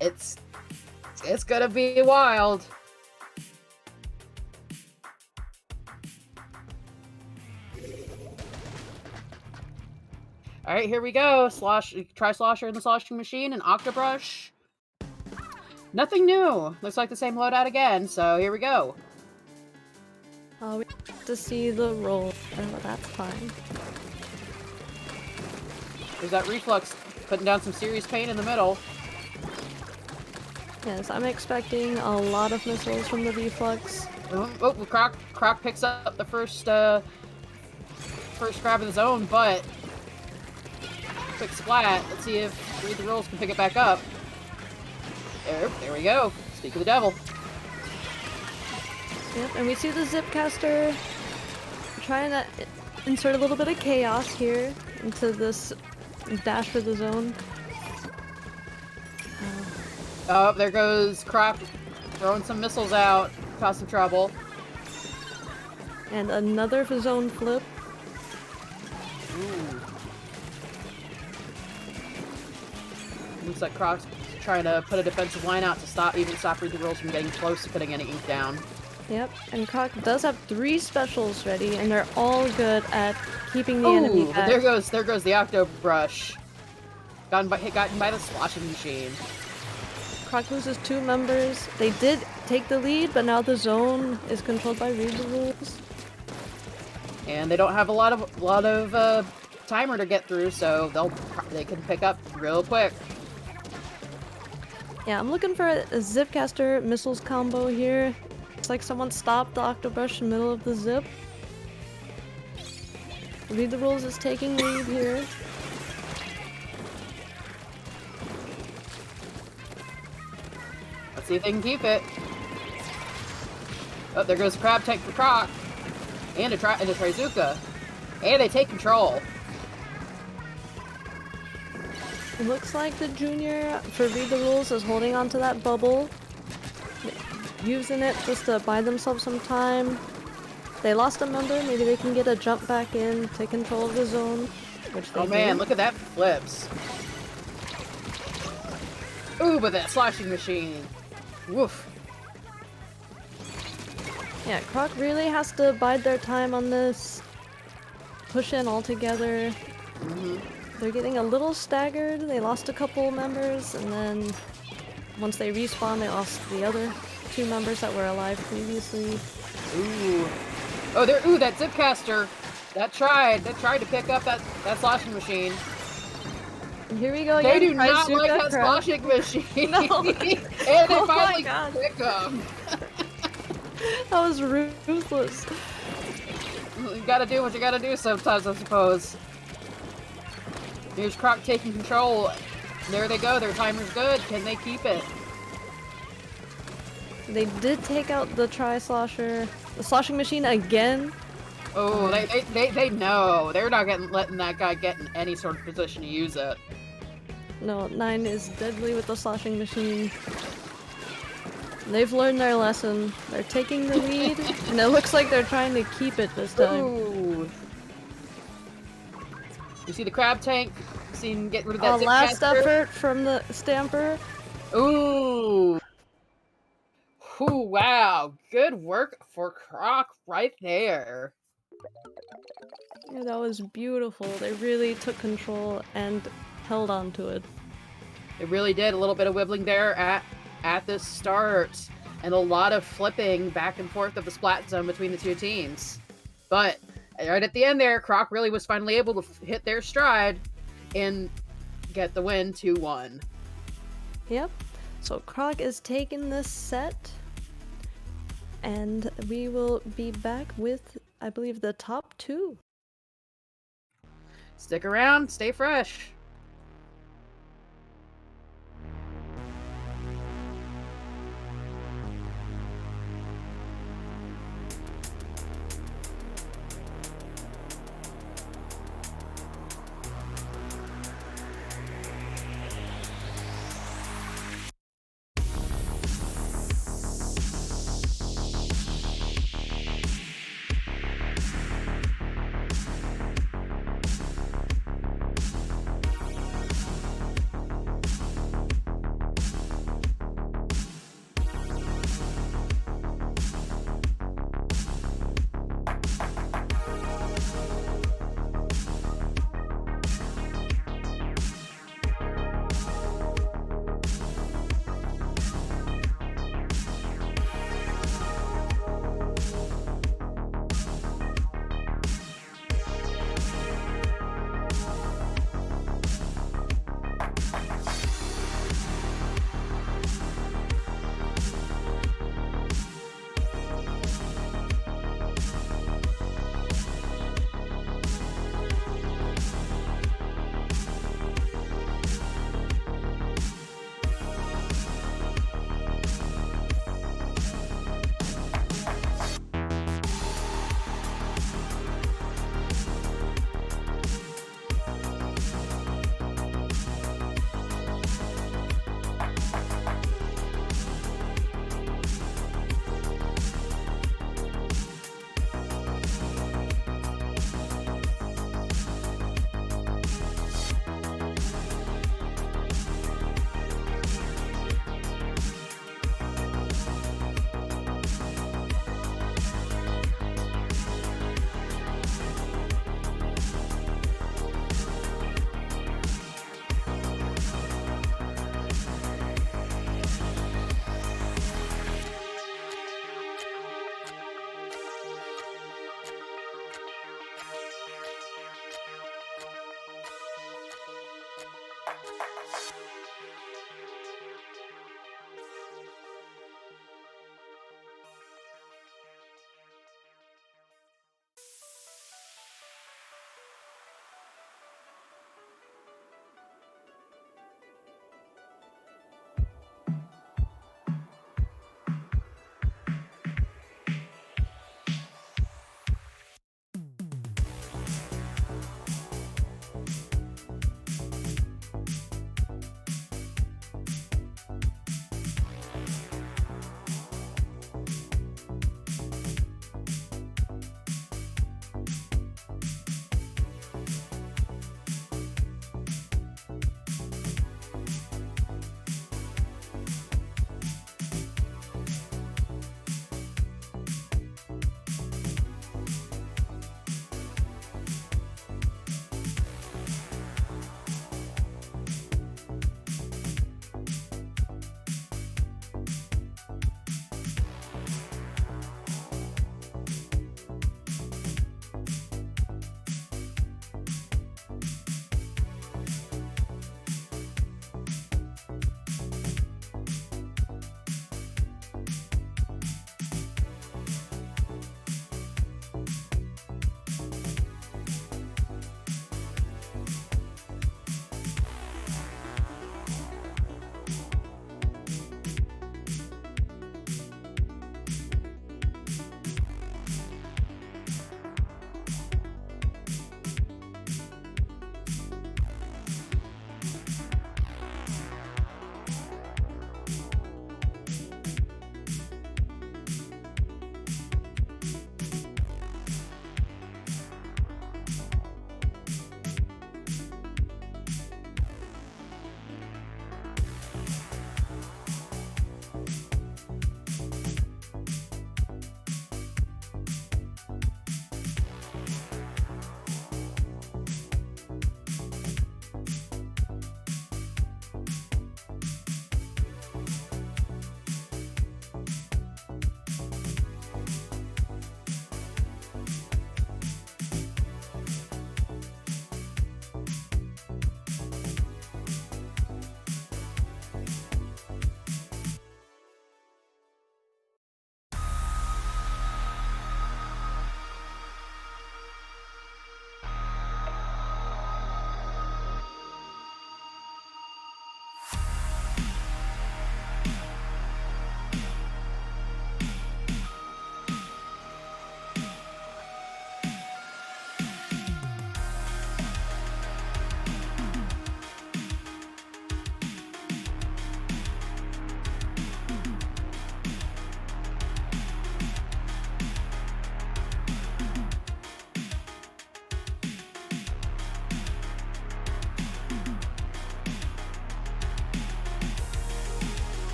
It's gonna be wild. Alright, here we go. Tri-Slosher in the sloshing machine and Octobrush. Nothing new. Looks like the same loadout again, so here we go. Oh, we have to see the roll. Oh, that's fine. There's that Reflux putting down some serious pain in the middle. Yes, I'm expecting a lot of missiles from the Reflux. Oh, C.R.O.C picks up the first first grab of the zone, but quick splat. Let's see if Read the Rules can pick it back up. There we go. Speak of the devil. Yep, and we see the Zipcaster trying to insert a little bit of chaos here into this dash for the zone. Oh, there goes C.R.O.C throwing some missiles out, causing trouble. And another zone flip. Ooh. Looks like C.R.O.C's trying to put a defensive line out to stop Read the Rules from getting close to putting any ink down. Yep, and C.R.O.C does have 3 specials ready, and they're all good at keeping the enemy back. There goes the Octo Brush. Gotten by the sloshing machine. C.R.O.C loses 2 members. They did take the lead, but now the zone is controlled by Read the Rules. And they don't have a lot of timer to get through, so they can pick up real quick. Yeah, I'm looking for a Zipcaster missiles combo here. It's like someone stopped the Octobrush in the middle of the zip. Read the Rules is taking lead here. Let's see if they can keep it. Oh, there goes the Crab Tank for C.R.O.C. And a Trizuka. And they take control. It looks like the junior for Read the Rules is holding onto that bubble, using it just to buy themselves some time. They lost a member, maybe they can get a jump back in, take control of the zone, which they Oh man, do. look at that flips. Ooh, but that sloshing machine. Woof. Yeah, C.R.O.C really has to bide their time on this. Push in all together. They're getting a little staggered. They lost a couple members, and then once they respawn, they lost the other 2 members that were alive previously. Ooh. Oh, that Zipcaster. That tried to pick up that sloshing machine. And here we go They again. do not Trizuka like that Crab. sloshing machine. No. And they Oh my finally God. pick them. That was ruthless. You gotta do what you gotta do sometimes, I suppose. Here's C.R.O.C taking control. There they go, their timer's good. Can they keep it? They did take out the the sloshing machine again. Oh, they know. They're not letting that guy get in any sort of position to use it. No, 9 is deadly with the sloshing machine. They've learned their lesson. They're taking the lead, and it looks like they're trying to keep it this time. Ooh. You see the Crab Tank? See him get rid of that Zipcaster? Last effort from the Stamper. Ooh. Ooh, wow. Good work for C.R.O.C right there. Yeah, that was beautiful. They really took control and held on to it. It really did. A little bit of wibbling there at the start. And a lot of flipping back and forth of the splat zone between the 2 teams. But right at the end there, C.R.O.C really was finally able to hit their stride and get the win 2-1. Yep. So C.R.O.C is taking this set. And we will be back with, I believe, the top 2. Stick around, stay fresh.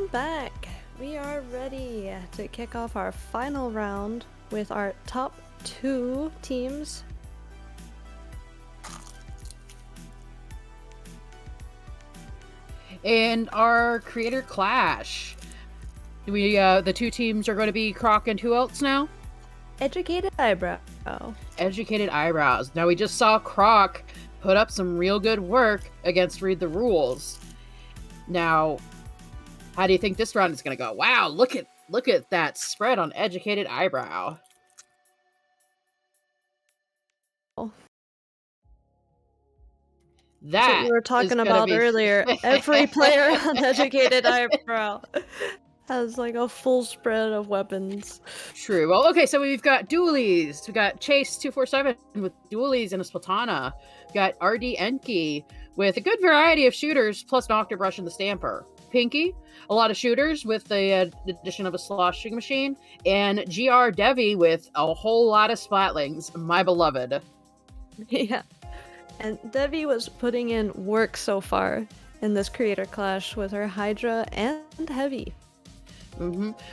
Welcome back. We are ready to kick off our final round with our top 2 teams. And our creator clash. The 2 teams are going to be C.R.O.C and who else now? Educated Eyebrow. Educated Eyebrows. Now we just saw C.R.O.C put up some real good work against Read the Rules. Now, how do you think this round is going to go? Wow, look at that spread on Educated Eyebrow. That's what we were talking about earlier. Every player on Educated Eyebrow has like a full spread of weapons. True. Well, okay, so we've got dualies. We got Chase247 with dualies and a Splatana. We got RD Enki with a good variety of shooters, plus an Octobrush and the Stamper. Pinky, a lot of shooters with the addition of a sloshing machine. And GR Devi with a whole lot of Splatlings, my beloved. Yeah. And Devi was putting in work so far in this creator clash with her Hydra and Heavy.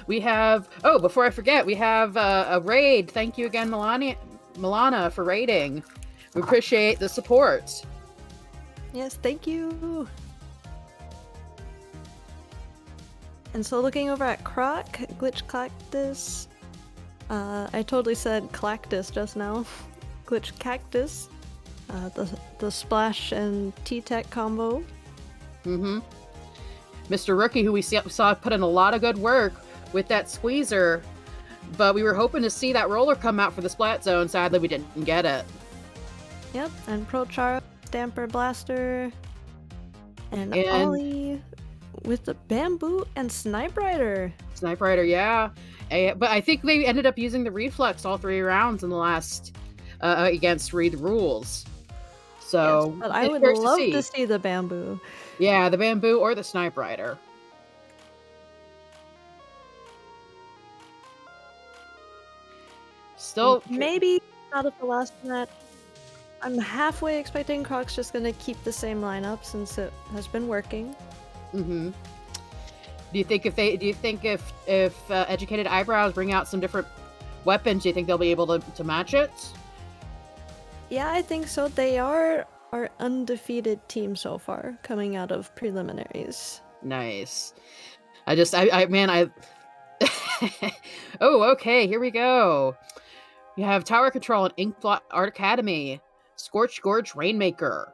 We have, before I forget, we have a raid. Thank you again, Milana, for raiding. We appreciate the support. Yes, thank you. And so looking over at C.R.O.C, Glitch Cactus. I totally said Clactus just now. Glitch Cactus. The Splash and T-Tech combo. Mr. Rookie, who we saw put in a lot of good work with that squeezer, but we were hoping to see that roller come out for the Splat Zone. Sadly, we didn't get it. Yep, and Pro Char, Stamper Blaster, and Ollie with the Bamboo and Snipe Rider. Snipe Rider, yeah. But I think they ended up using the Reflex all 3 rounds in the last against Read the Rules. So, yes, but I would love to see the Bamboo. Yeah, the Bamboo or the Snipe Rider. Still, maybe out of the last match, I'm halfway expecting C.R.O.C's just gonna keep the same lineup since it has been working. Do you think if Educated Eyebrows bring out some different weapons, do you think they'll be able to match it? Yeah, I think so. They are our undefeated team so far, coming out of preliminaries. Nice. Oh, okay, here we go. You have Tower Control and Inkblot Art Academy. Scorch Gorge Rainmaker.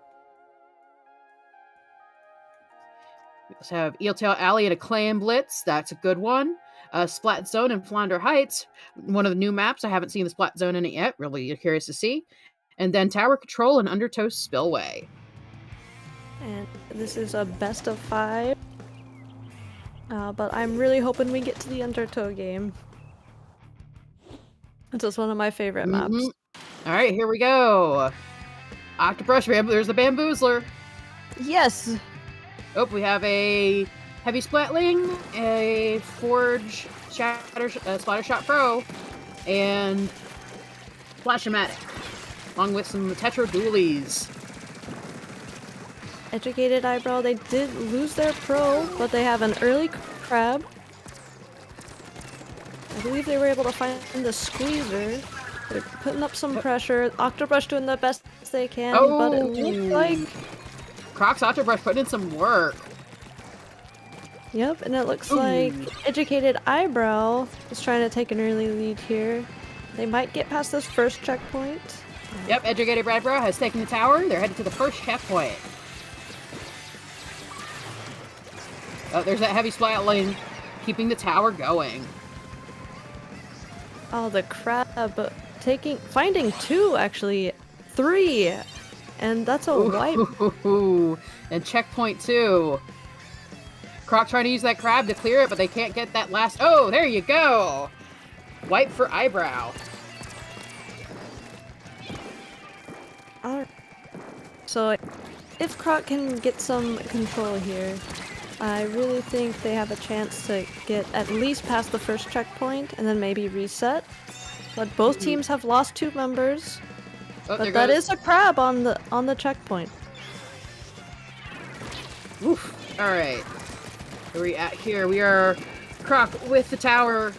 We also have Eeltail Alley and Acclaim Blitz. That's a good one. Splat Zone and Flounder Heights. One of the new maps. I haven't seen the Splat Zone in it yet. Really curious to see. And then Tower Control and Undertow Spillway. And this is a best of 5. But I'm really hoping we get to the Undertow game. It's just one of my favorite maps. Alright, here we go. Octobrush, there's the Bamboozler. Yes! Oh, we have a Heavy Splatling, a Forge Splatter Shot Pro, and Flash-O-Matic, along with some Tetro Dualies. Educated Eyebrow, they did lose their pro, but they have an early crab. I believe they were able to find the squeezer. They're putting up some pressure. Octobrush doing the best they can, but it looks like... C.R.O.C's Octobrush putting in some work. Yep, and it looks like Educated Eyebrow is trying to take an early lead here. They might get past this first checkpoint. Yep, Educated Eyebrow has taken the tower. They're headed to the first checkpoint. Oh, there's that Heavy Splatling keeping the tower going. Oh, the crab finding 2, actually 3, and that's a wipe. And checkpoint 2. C.R.O.C trying to use that crab to clear it, but they can't get that last. Oh, there you go. Wipe for Eyebrow. Alright. So, if C.R.O.C can get some control here, I really think they have a chance to get at least past the first checkpoint and then maybe reset. But both teams have lost 2 members. Oh, but that is a crab on the checkpoint. Oof. All right. Where are we at here? We are C.R.O.C with the tower,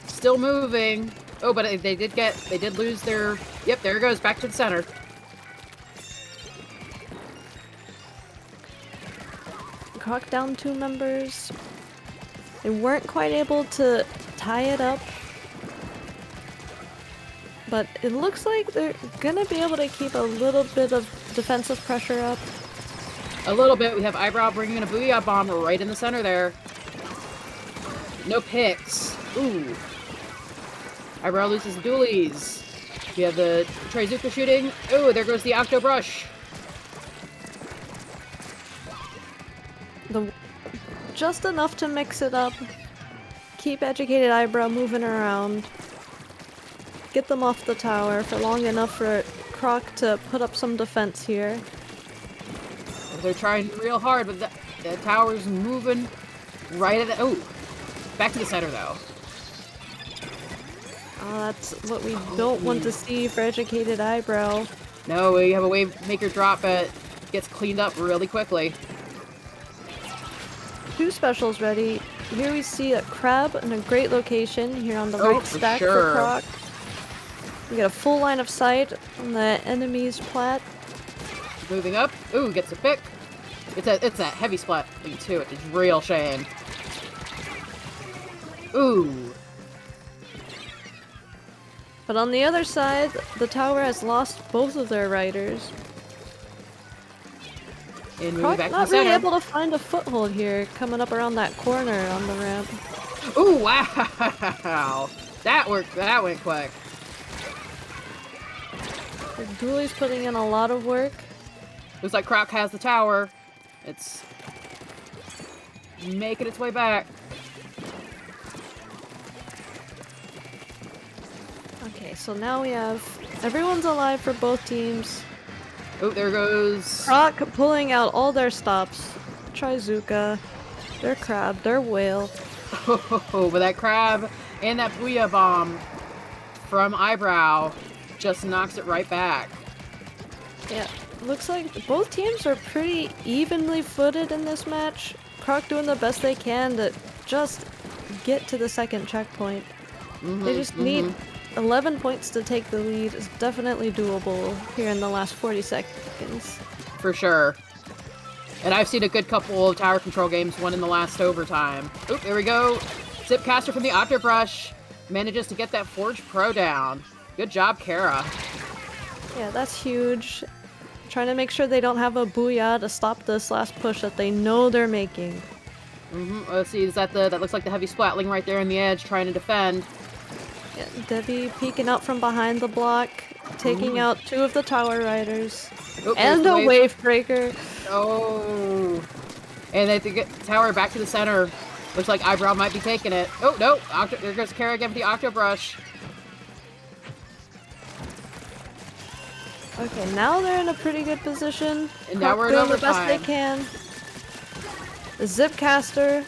still moving. Oh, but they did lose their. Yep, there it goes, back to the center. C.R.O.C down 2 members. They weren't quite able to tie it up. But it looks like they're gonna be able to keep a little bit of defensive pressure up. A little bit. We have Eyebrow bringing in a Booyah Bomb right in the center there. No picks. Ooh. Eyebrow loses the dualies. We have the Trizuka shooting. Ooh, there goes the Octo Brush. Just enough to mix it up. Keep Educated Eyebrow moving around. Get them off the tower for long enough for C.R.O.C to put up some defense here. They're trying real hard, but the tower's moving right at the... Oh! Back to the center, though. Oh, that's what we don't want to see for Educated Eyebrow. No, we have a Wave Maker drop, but gets cleaned up really quickly. 2 specials ready. Here we see a crab in a great location here on the right stack for C.R.O.C. We get a full line of sight on the enemy's plat. Moving up. Ooh, gets a pick. It's that heavy splat thing too. It's a real shame. Ooh. But on the other side, the tower has lost both of their riders. And moving back to the not center. really able to find a foothold here, coming up around that corner on the ramp. Ooh, wow! That worked. That went quick. Dooley's putting in a lot of work. Looks like C.R.O.C has the tower. It's making its way back. Okay, so now we have everyone's alive for both teams. Oh, there goes C.R.O.C pulling out all their stops. Trizuka, their crab, their whale. Oh, but that crab and that Booyah Bomb from Eyebrow just knocks it right back. Yeah, looks like both teams are pretty evenly footed in this match. C.R.O.C doing the best they can to just get to the second checkpoint. They just need 11 points to take the lead. Is definitely doable here in the last 40 seconds. For sure. And I've seen a good couple of tower control games, one in the last overtime. Oop, there we go. Zipcaster from the Octo Brush manages to get that Forge Pro down. Good job, Kara. Yeah, that's huge. Trying to make sure they don't have a Booyah to stop this last push that they know they're making. Let's see, is that that looks like the heavy splatling right there on the edge, trying to defend. Yeah, Debbie peeking out from behind the block, taking out 2 of the tower riders. Oh, and a wave breaker. Oh. And they get the tower back to the center. Looks like Eyebrow might be taking it. Oh, no. There goes Kara again with the Octo Brush. Okay, now they're in a pretty good position. And now we're in doing the best overtime. they can. The Zipcaster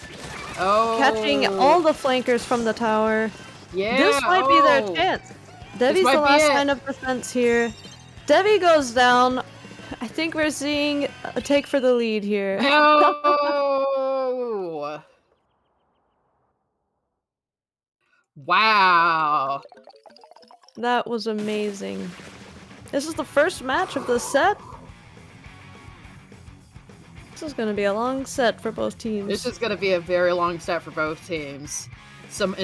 Oh. catching all the flankers from the tower. Yeah. This might be their chance. Debbie's might the be last it. line of defense here. Debbie goes down. I think we're seeing a take for the lead here. No. Wow. That was amazing. This is the first match of the set. This is gonna be a long set for both teams. This is going to be a very long set for both teams. Some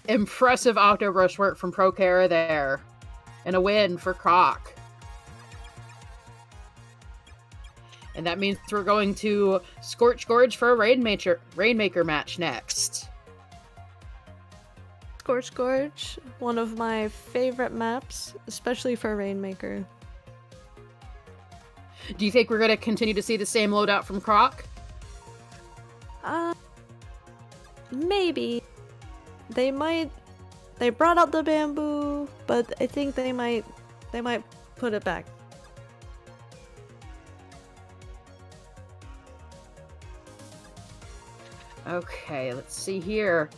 impressive Octo Brush work from Pro Kara there. And a win for C.R.O.C. And that means we're going to Scorch Gorge for a Rainmaker match next. Scorch Gorge, one of my favorite maps, especially for Rainmaker. Do you think we're going to continue to see the same loadout from C.R.O.C? Maybe. They brought out the bamboo, but I think they might put it back. Okay, let's see here.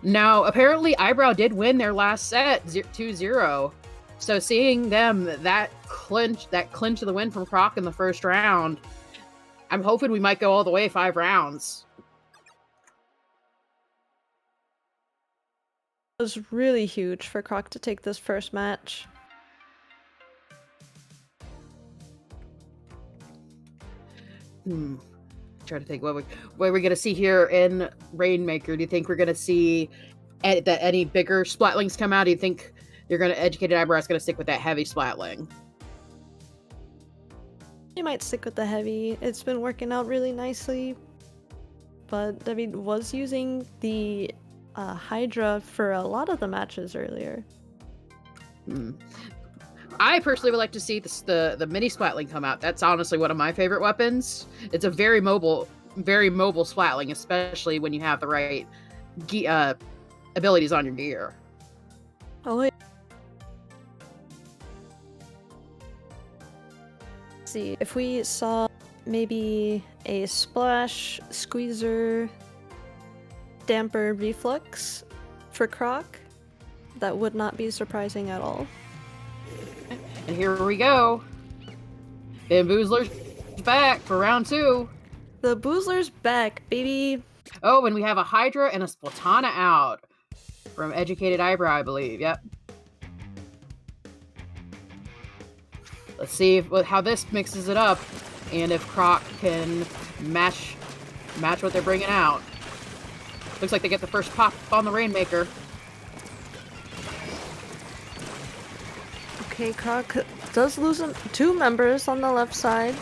Now, apparently Eyebrow did win their last set, 2-0. So seeing them that clinch the win from C.R.O.C in the first round, I'm hoping we might go all the way 5 rounds. was really huge for C.R.O.C to take this first match. Try to think what we're gonna see here in Rainmaker. Do you think we're gonna see that any bigger Splatlings come out? Do you think you're gonna Educated Eyebrow's gonna stick with that heavy Splatling? He might stick with the heavy. It's been working out really nicely. But David was using the Hydra for a lot of the matches earlier. I personally would like to see the mini Splatling come out. That's honestly one of my favorite weapons. It's a very mobile Splatling, especially when you have the right abilities on your gear. Oh, yeah. Let's see, if we saw maybe a Splash, Squeezer, Damper, Reflux for C.R.O.C, that would not be surprising at all. And here we go. Bamboozler's back for round 2. The Boozler's back, baby. Oh, and we have a Hydra and a Splatana out from Educated Eyebrow, I believe. Yep. Let's see how this mixes it up, and if C.R.O.C can match what they're bringing out. Looks like they get the first pop on the Rainmaker. Okay, C.R.O.C does lose 2 members on the left side.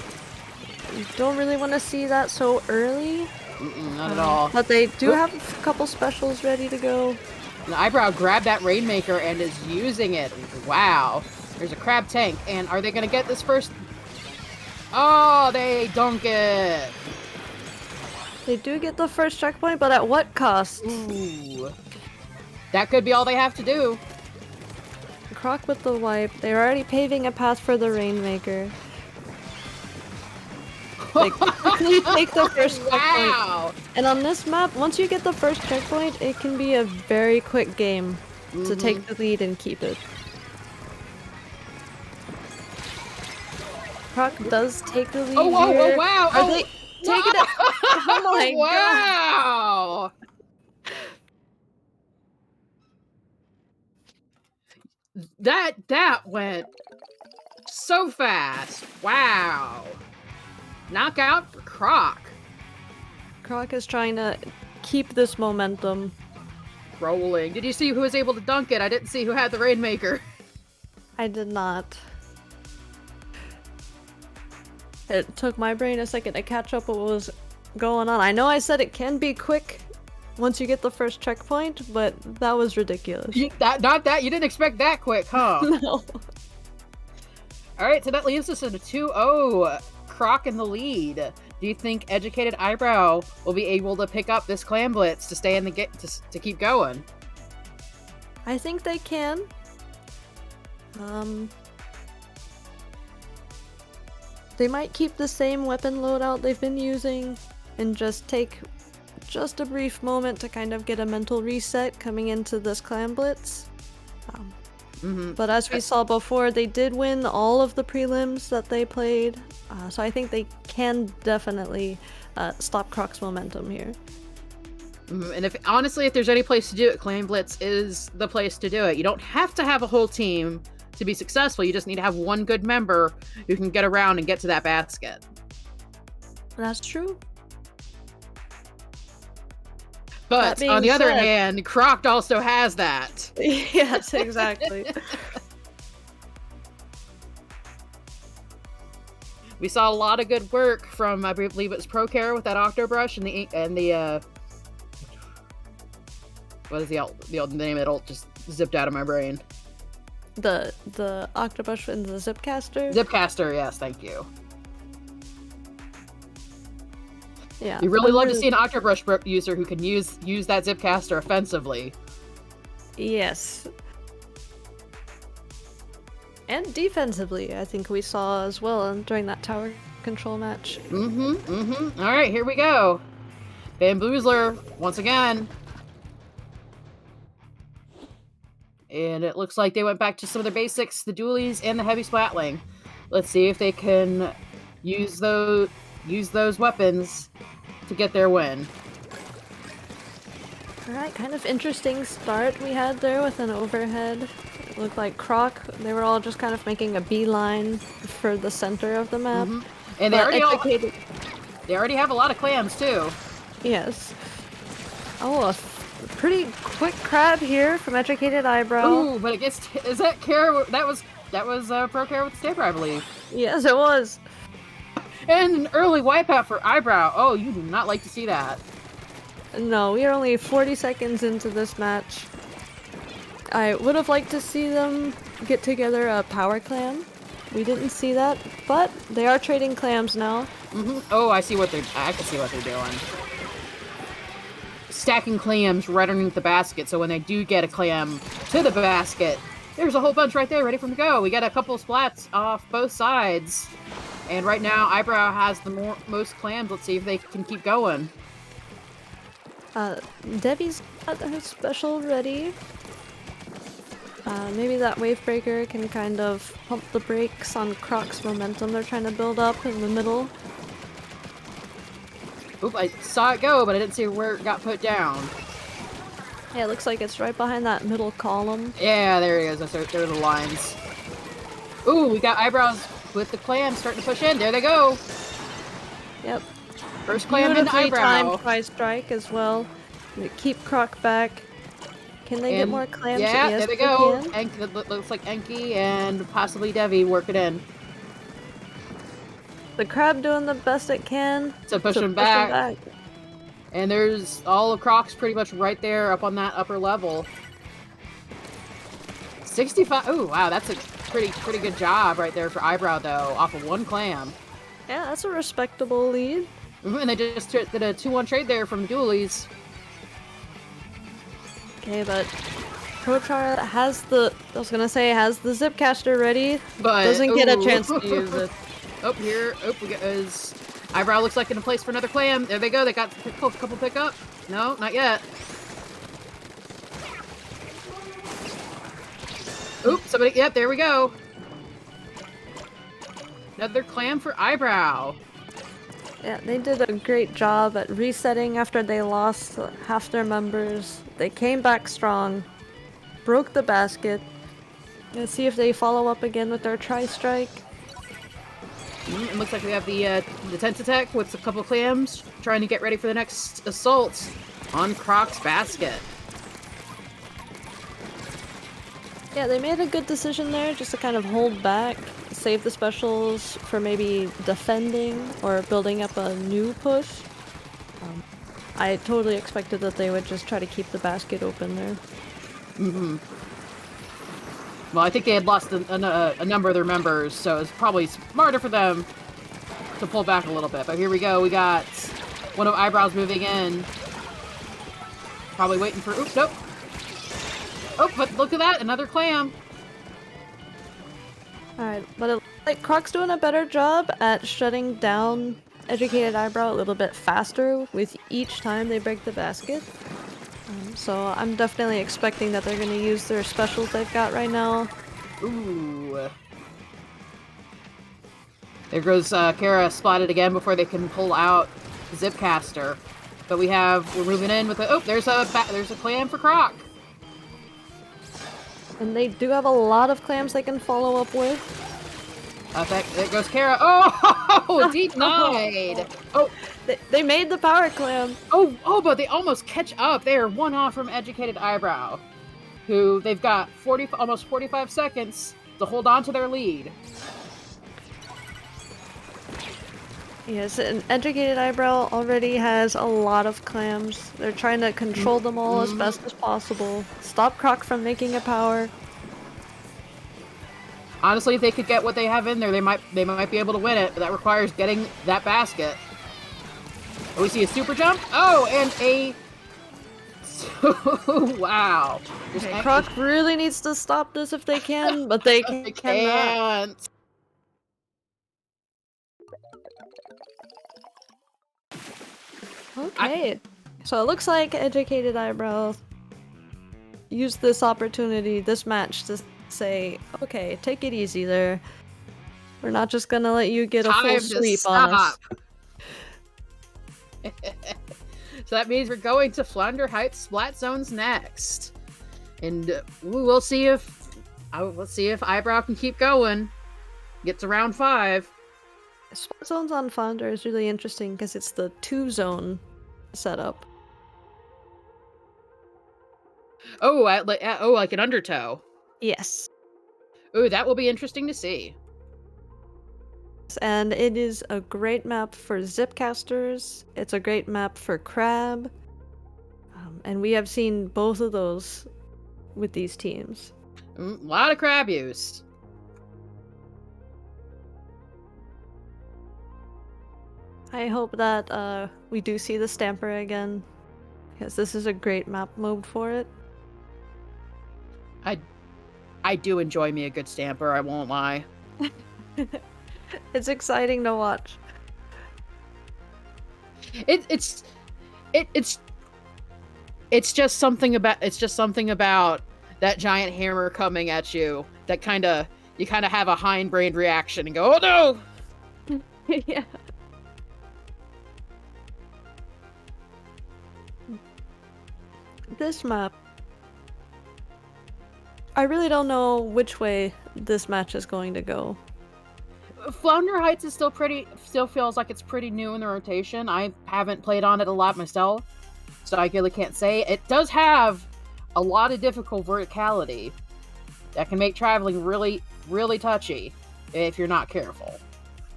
You don't really want to see that so early. Not at all. But they do have a couple specials ready to go. And Eyebrow grabbed that Rainmaker and is using it. Wow. There's a Crab Tank. And are they going to get this first? Oh, they dunk it. They do get the first checkpoint, but at what cost? Ooh. That could be all they have to do. C.R.O.C with the wipe. They're already paving a path for the Rainmaker. They quickly take the first checkpoint. And on this map, once you get the first checkpoint, it can be a very quick game to take the lead and keep it. C.R.O.C does take the lead here. Oh, wow! Are they taking it? Oh my wow! God. That went so fast. Wow. Knockout for C.R.O.C. C.R.O.C is trying to keep this momentum rolling. Did you see who was able to dunk it? I didn't see who had the Rainmaker. I did not. It took my brain a second to catch up what was going on. I know I said it can be quick once you get the first checkpoint, but that was ridiculous. Not that. You didn't expect that quick, huh? No. Alright, so that leaves us at a 2-0. C.R.O.C in the lead. Do you think Educated Eyebrow will be able to pick up this Clan Blitz to stay in the to keep going? I think they can. They might keep the same weapon loadout they've been using and just take just a brief moment to kind of get a mental reset coming into this Clan Blitz. But as we saw before, they did win all of the prelims that they played, so I think they can definitely stop C.R.O.C's momentum here. And if there's any place to do it, Clan Blitz is the place to do it. You don't have to have a whole team to be successful. You just need to have one good member who can get around and get to that basket. That's true. But on the other hand, C.R.O.C also has that. Yes, exactly. We saw a lot of good work from, I believe it was ProCare with that Octobrush and the what is the old name? It'll just zipped out of my brain. The Octobrush and the Zipcaster? Zipcaster, yes, thank you. Yeah. You really love to see an Octobrush user who can use that Zipcaster offensively. Yes. And defensively, I think we saw as well during that tower control match. Alright, here we go. Bamboozler, once again. And it looks like they went back to some of their basics, the dualies and the heavy splatling. Let's see if they can use those weapons to get their win. Alright, kind of interesting start we had there with an overhead. It looked like C.R.O.C, they were all just kind of making a beeline for the center of the map. And But Educated... they already have a lot of clams too. Yes. Oh, a pretty quick crab here from Educated Eyebrow. Ooh, but it gets... Is that Kara? That was Pro Kara with the Stabber, I believe. Yes, it was. And an early wipeout for Eyebrow. Oh, you do not like to see that. No, we are only 40 seconds into this match. I would have liked to see them get together a power clam. We didn't see that, but they are trading clams now. Oh, I can see what they're doing. Stacking clams right underneath the basket, so when they do get a clam to the basket, there's a whole bunch right there ready for them to go. We got a couple of splats off both sides. And right now, Eyebrow has the most clams. Let's see if they can keep going. Debbie's got her special ready. Maybe that wave breaker can kind of pump the brakes on C.R.O.C's momentum they're trying to build up in the middle. Oop, I saw it go, but I didn't see where it got put down. Yeah, it looks like it's right behind that middle column. Yeah, there it is. There are the lines. Ooh, we got Eyebrows with the clams starting to push in. There they go. Yep. First clam into Eyebrow. Timed by strike as well. Keep C.R.O.C back. Can they get more clams? Yeah, yes, there they go. Can. Looks like Enki and possibly Devi work it in. The crab doing the best it can to push him back. And there's all of C.R.O.C's pretty much right there up on that upper level. 65. Ooh, wow, that's a pretty good job right there for Eyebrow though, off of one clam. Yeah, that's a respectable lead. And they just did a 2-1 trade there from the dualies. Okay, but Prochar has the Zipcaster ready, but doesn't get a chance to use it. Eyebrow looks like in a place for another clam. There they go. They got a couple pick up. No, not yet. Oop, somebody. Yep, there we go. Another clam for Eyebrow. Yeah, they did a great job at resetting after they lost half their members. They came back strong, broke the basket. Let's see if they follow up again with their tri-strike. It looks like we have the tent attack with a couple clams trying to get ready for the next assault on C.R.O.C's basket. Yeah, they made a good decision there just to kind of hold back, save the specials for maybe defending or building up a new push. I totally expected that they would just try to keep the basket open there. Well, I think they had lost a number of their members, so it's probably smarter for them to pull back a little bit. But here we go. We got one of Eyebrows moving in. Probably waiting for... Oops, nope. Oh, but look at that. Another clam. Alright, but it looks like C.R.O.C's doing a better job at shutting down Educated Eyebrow a little bit faster with each time they break the basket. So I'm definitely expecting that they're going to use their specials they've got right now. Ooh. There goes Kara spotted again before they can pull out Zipcaster. But we're moving in with a... Oh, there's a clam for C.R.O.C. And they do have a lot of clams they can follow up with. There goes Kara. Oh, denied. Oh, they made the power clam. Oh, but they almost catch up. They are one off from Educated Eyebrow, who they've got almost 45 seconds to hold on to their lead. Yes, and Educated Eyebrow already has a lot of clams. They're trying to control them all as best as possible. Stop C.R.O.C from making a power. Honestly, if they could get what they have in there, they might be able to win it, but that requires getting that basket. Oh, we see a super jump. Oh, and a... wow. Okay, C.R.O.C really needs to stop this if they can, but they cannot. Can't. Okay, so it looks like Educated Eyebrow used this opportunity, this match, to say, okay, take it easy there. We're not just gonna let you get a full sweep on us. So that means we're going to Flounder Heights Splat Zones next. And we'll see if let's see if Eyebrow can keep going. Get to round 5. Splat zones on Flounder is really interesting because it's the 2-zone setup. Oh, like an Undertow. Yes. Oh, that will be interesting to see. And it is a great map for Zipcasters. It's a great map for Crab. And we have seen both of those with these teams. A lot of crab use. I hope that we do see the Stamper again, because this is a great map mode for it. I do enjoy me a good Stamper, I won't lie. It's exciting to watch. It's just something about that giant hammer coming at you that you kind of have a hindbrain reaction and go, oh no! Yeah. This map, I really don't know which way this match is going to go. Flounder Heights is still feels like it's pretty new in the rotation. I haven't played on it a lot myself, so I really can't say. It does have a lot of difficult verticality that can make traveling really, really touchy if you're not careful.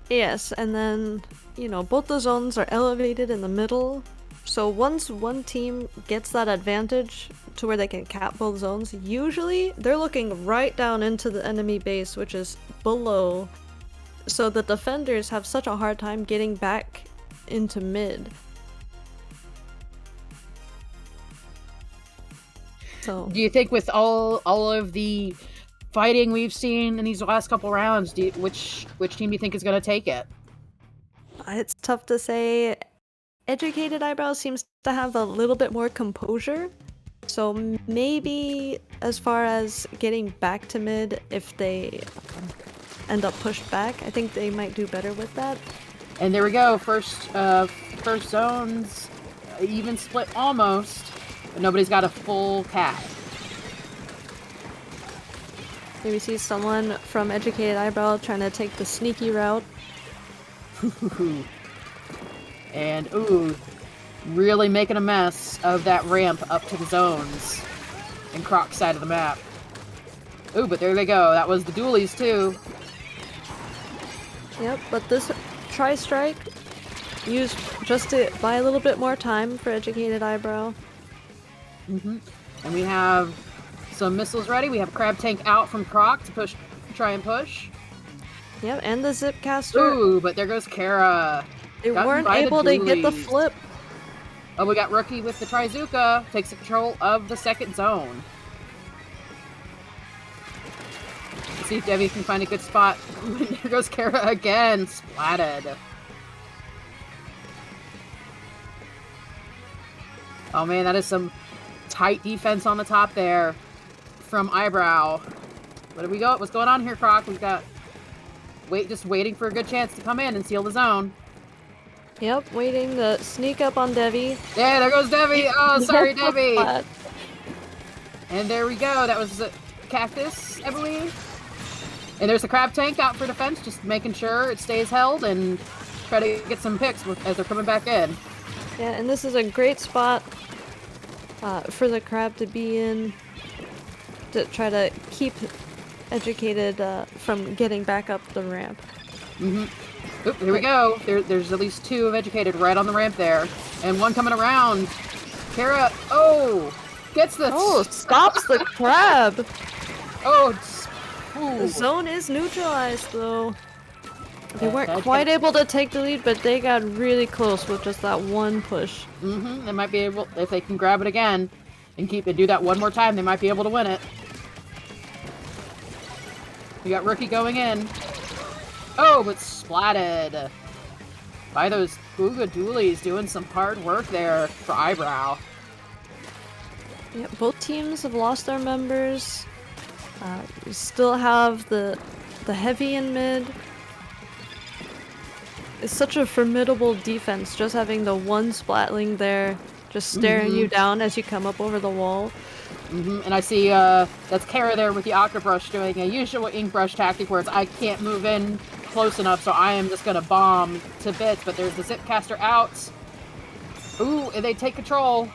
Yes, and then, both the zones are elevated in the middle, so once one team gets that advantage to where they can cap both zones, usually they're looking right down into the enemy base, which is below, so the defenders have such a hard time getting back into mid. So, do you think with all of the fighting we've seen in these last couple rounds, which team do you think is going to take it? It's tough to say. Educated Eyebrow seems to have a little bit more composure, so maybe as far as getting back to mid, if they end up pushed back, I think they might do better with that. And there we go, first zones, even split almost, but nobody's got a full cap. Maybe see someone from Educated Eyebrow trying to take the sneaky route. And really making a mess of that ramp up to the zones in C.R.O.C's side of the map. Ooh, but there they go. That was the dualies too. Yep, but this tri-strike used just to buy a little bit more time for Educated Eyebrow. And we have some missiles ready. We have Crab Tank out from C.R.O.C to try and push. Yep, and the Zipcaster. Ooh, but there goes Kara. They weren't able to get the flip. Oh, we got Rookie with the Trizuka. Takes control of the second zone. Let's see if Debbie can find a good spot. There goes Kara again. Splatted. Oh man, that is some tight defense on the top there from Eyebrow. Where do we go? What's going on here, C.R.O.C? We've got just waiting for a good chance to come in and seal the zone. Yep, waiting to sneak up on Debbie. Yeah, there goes Debbie. Oh, sorry, Debbie. And there we go. That was a Cactus, I believe. And there's a Crab Tank out for defense, just making sure it stays held and try to get some picks as they're coming back in. Yeah, and this is a great spot for the Crab to be in to try to keep Educated from getting back up the ramp. Oop, here we go. There's at least 2 of Educated right on the ramp there. And one coming around. Kara, gets the... stops the Crab! The zone is neutralized, though. They weren't quite able to take the lead, but they got really close with just that one push. They might be able, if they can grab it again and do that one more time, they might be able to win it. We got Rookie going in. Oh, but splatted by those Booga Dualies, doing some hard work there for Eyebrow. Yeah, both teams have lost their members. We still have the heavy in mid. It's such a formidable defense, just having the one Splatling there, just staring you down as you come up over the wall. And I see that's Kara there with the Octobrush doing a usual ink brush tactic where it's I can't move in close enough, so I am just gonna bomb to bits, but there's the Zipcaster out. Ooh, and they take control.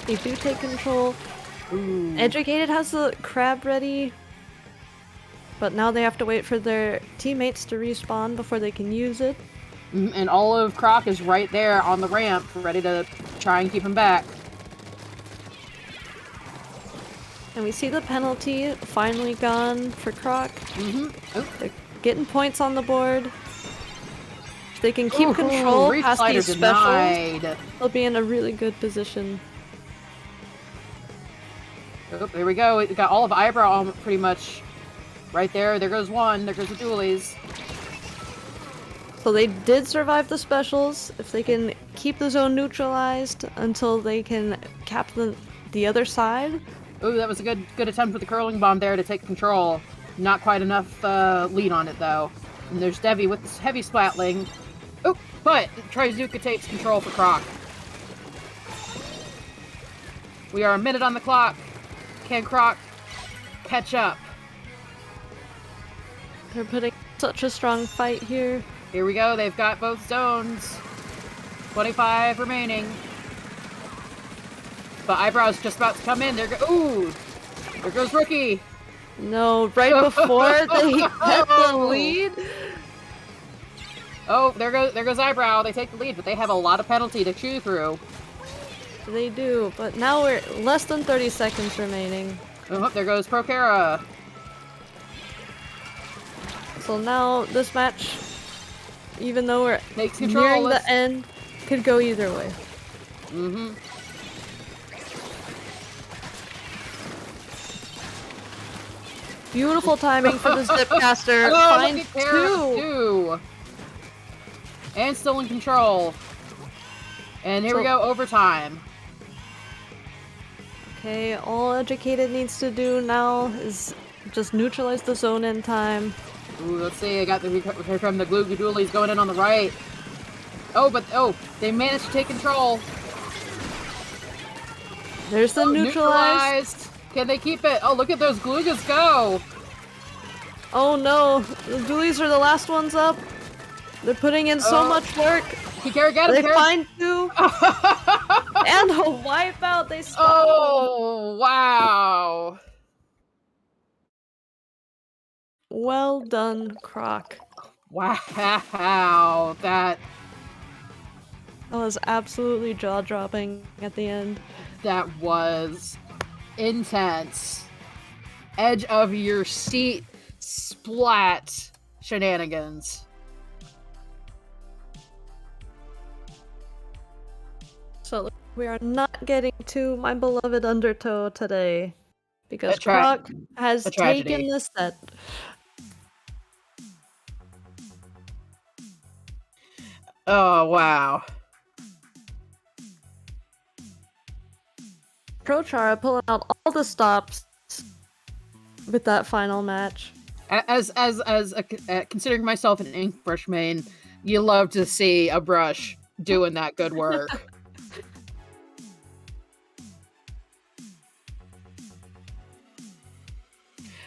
They do take control. Ooh. Educated has the crab ready, but now they have to wait for their teammates to respawn before they can use it. And all of C.R.O.C is right there on the ramp, ready to try and keep him back. And we see the penalty finally gone for C.R.O.C. They're getting points on the board. If they can keep control past these specials, they'll be in a really good position. Oh, there we go. We got all of Eyebrow pretty much right there. There goes one. There goes the dualies. So they did survive the specials. If they can keep the zone neutralized until they can cap the other side. Ooh, that was a good attempt with the curling bomb there to take control. Not quite enough lead on it, though. And there's Devi with this heavy splatling. Oh, but Trizuka takes control for C.R.O.C. We are a minute on the clock. Can C.R.O.C catch up? They're putting such a strong fight here. Here we go. They've got both zones. 25 remaining. But Eyebrow's just about to come in. Ooh! There goes Rookie. No, right before they get the lead. Oh, there goes Eyebrow. They take the lead, but they have a lot of penalty to chew through. They do, but now we're less than 30 seconds remaining. Oh, there goes Prokara. So now this match, even though we're Takes nearing control. the end, could go either way. Beautiful timing for the Zipcaster. Find two. And still in control. And here we go, overtime. Okay, all Educated needs to do now is just neutralize the zone in time. Ooh, let's see, I got here from the Glue Gadoolies going in on the right. Oh, they managed to take control. There's the neutralized. Can they keep it? Oh, look at those Glugas go. Oh no, the Ghoulies are the last ones up. They're putting in so much work. Get him, They find two. And a wipeout, they stop. Oh, wow. Well done, C.R.O.C. Wow, that was absolutely jaw-dropping at the end. That was intense. Edge of your seat splat shenanigans. So we are not getting to my beloved Undertow today because C.R.O.C has taken the set. Oh, wow. ProChara pulling out all the stops with that final match. As considering myself an ink brush main, you love to see a brush doing that good work.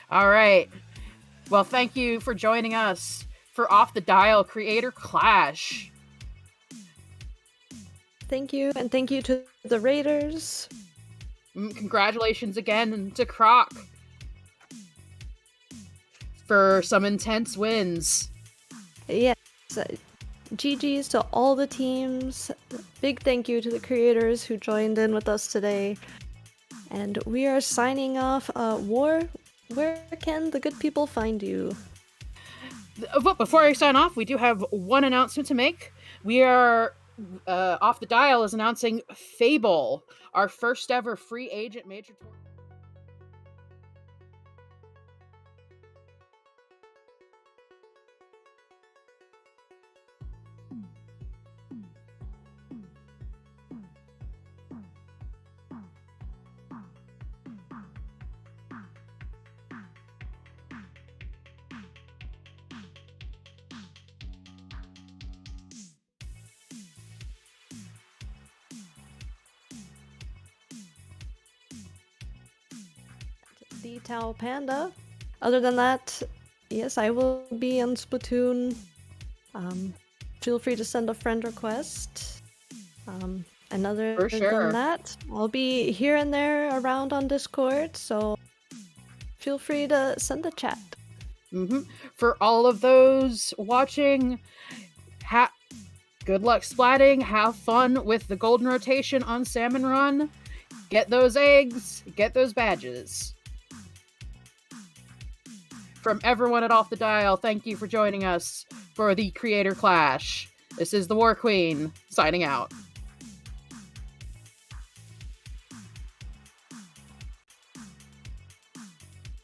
All right. Well, thank you for joining us for Off the Dial Creator Clash. Thank you, and thank you to the Raiders. Congratulations again to C.R.O.C for some intense wins. Yes. GG's to all the teams. Big thank you to the creators who joined in with us today. And we are signing off. War, where can the good people find you? But before I sign off, we do have one announcement to make. We are Off the Dial is announcing Fable, our first ever free agent major tournament. the Tau Panda. Other than that, yes, I will be on Splatoon. Feel free to send a friend request. And other For sure. than that, I'll be here and there around on Discord, so feel free to send a chat. For all of those watching, good luck splatting, have fun with the golden rotation on Salmon Run, get those eggs, get those badges. From everyone at Off the Dial, thank you for joining us for the Creator Clash. This is the War Queen, signing out.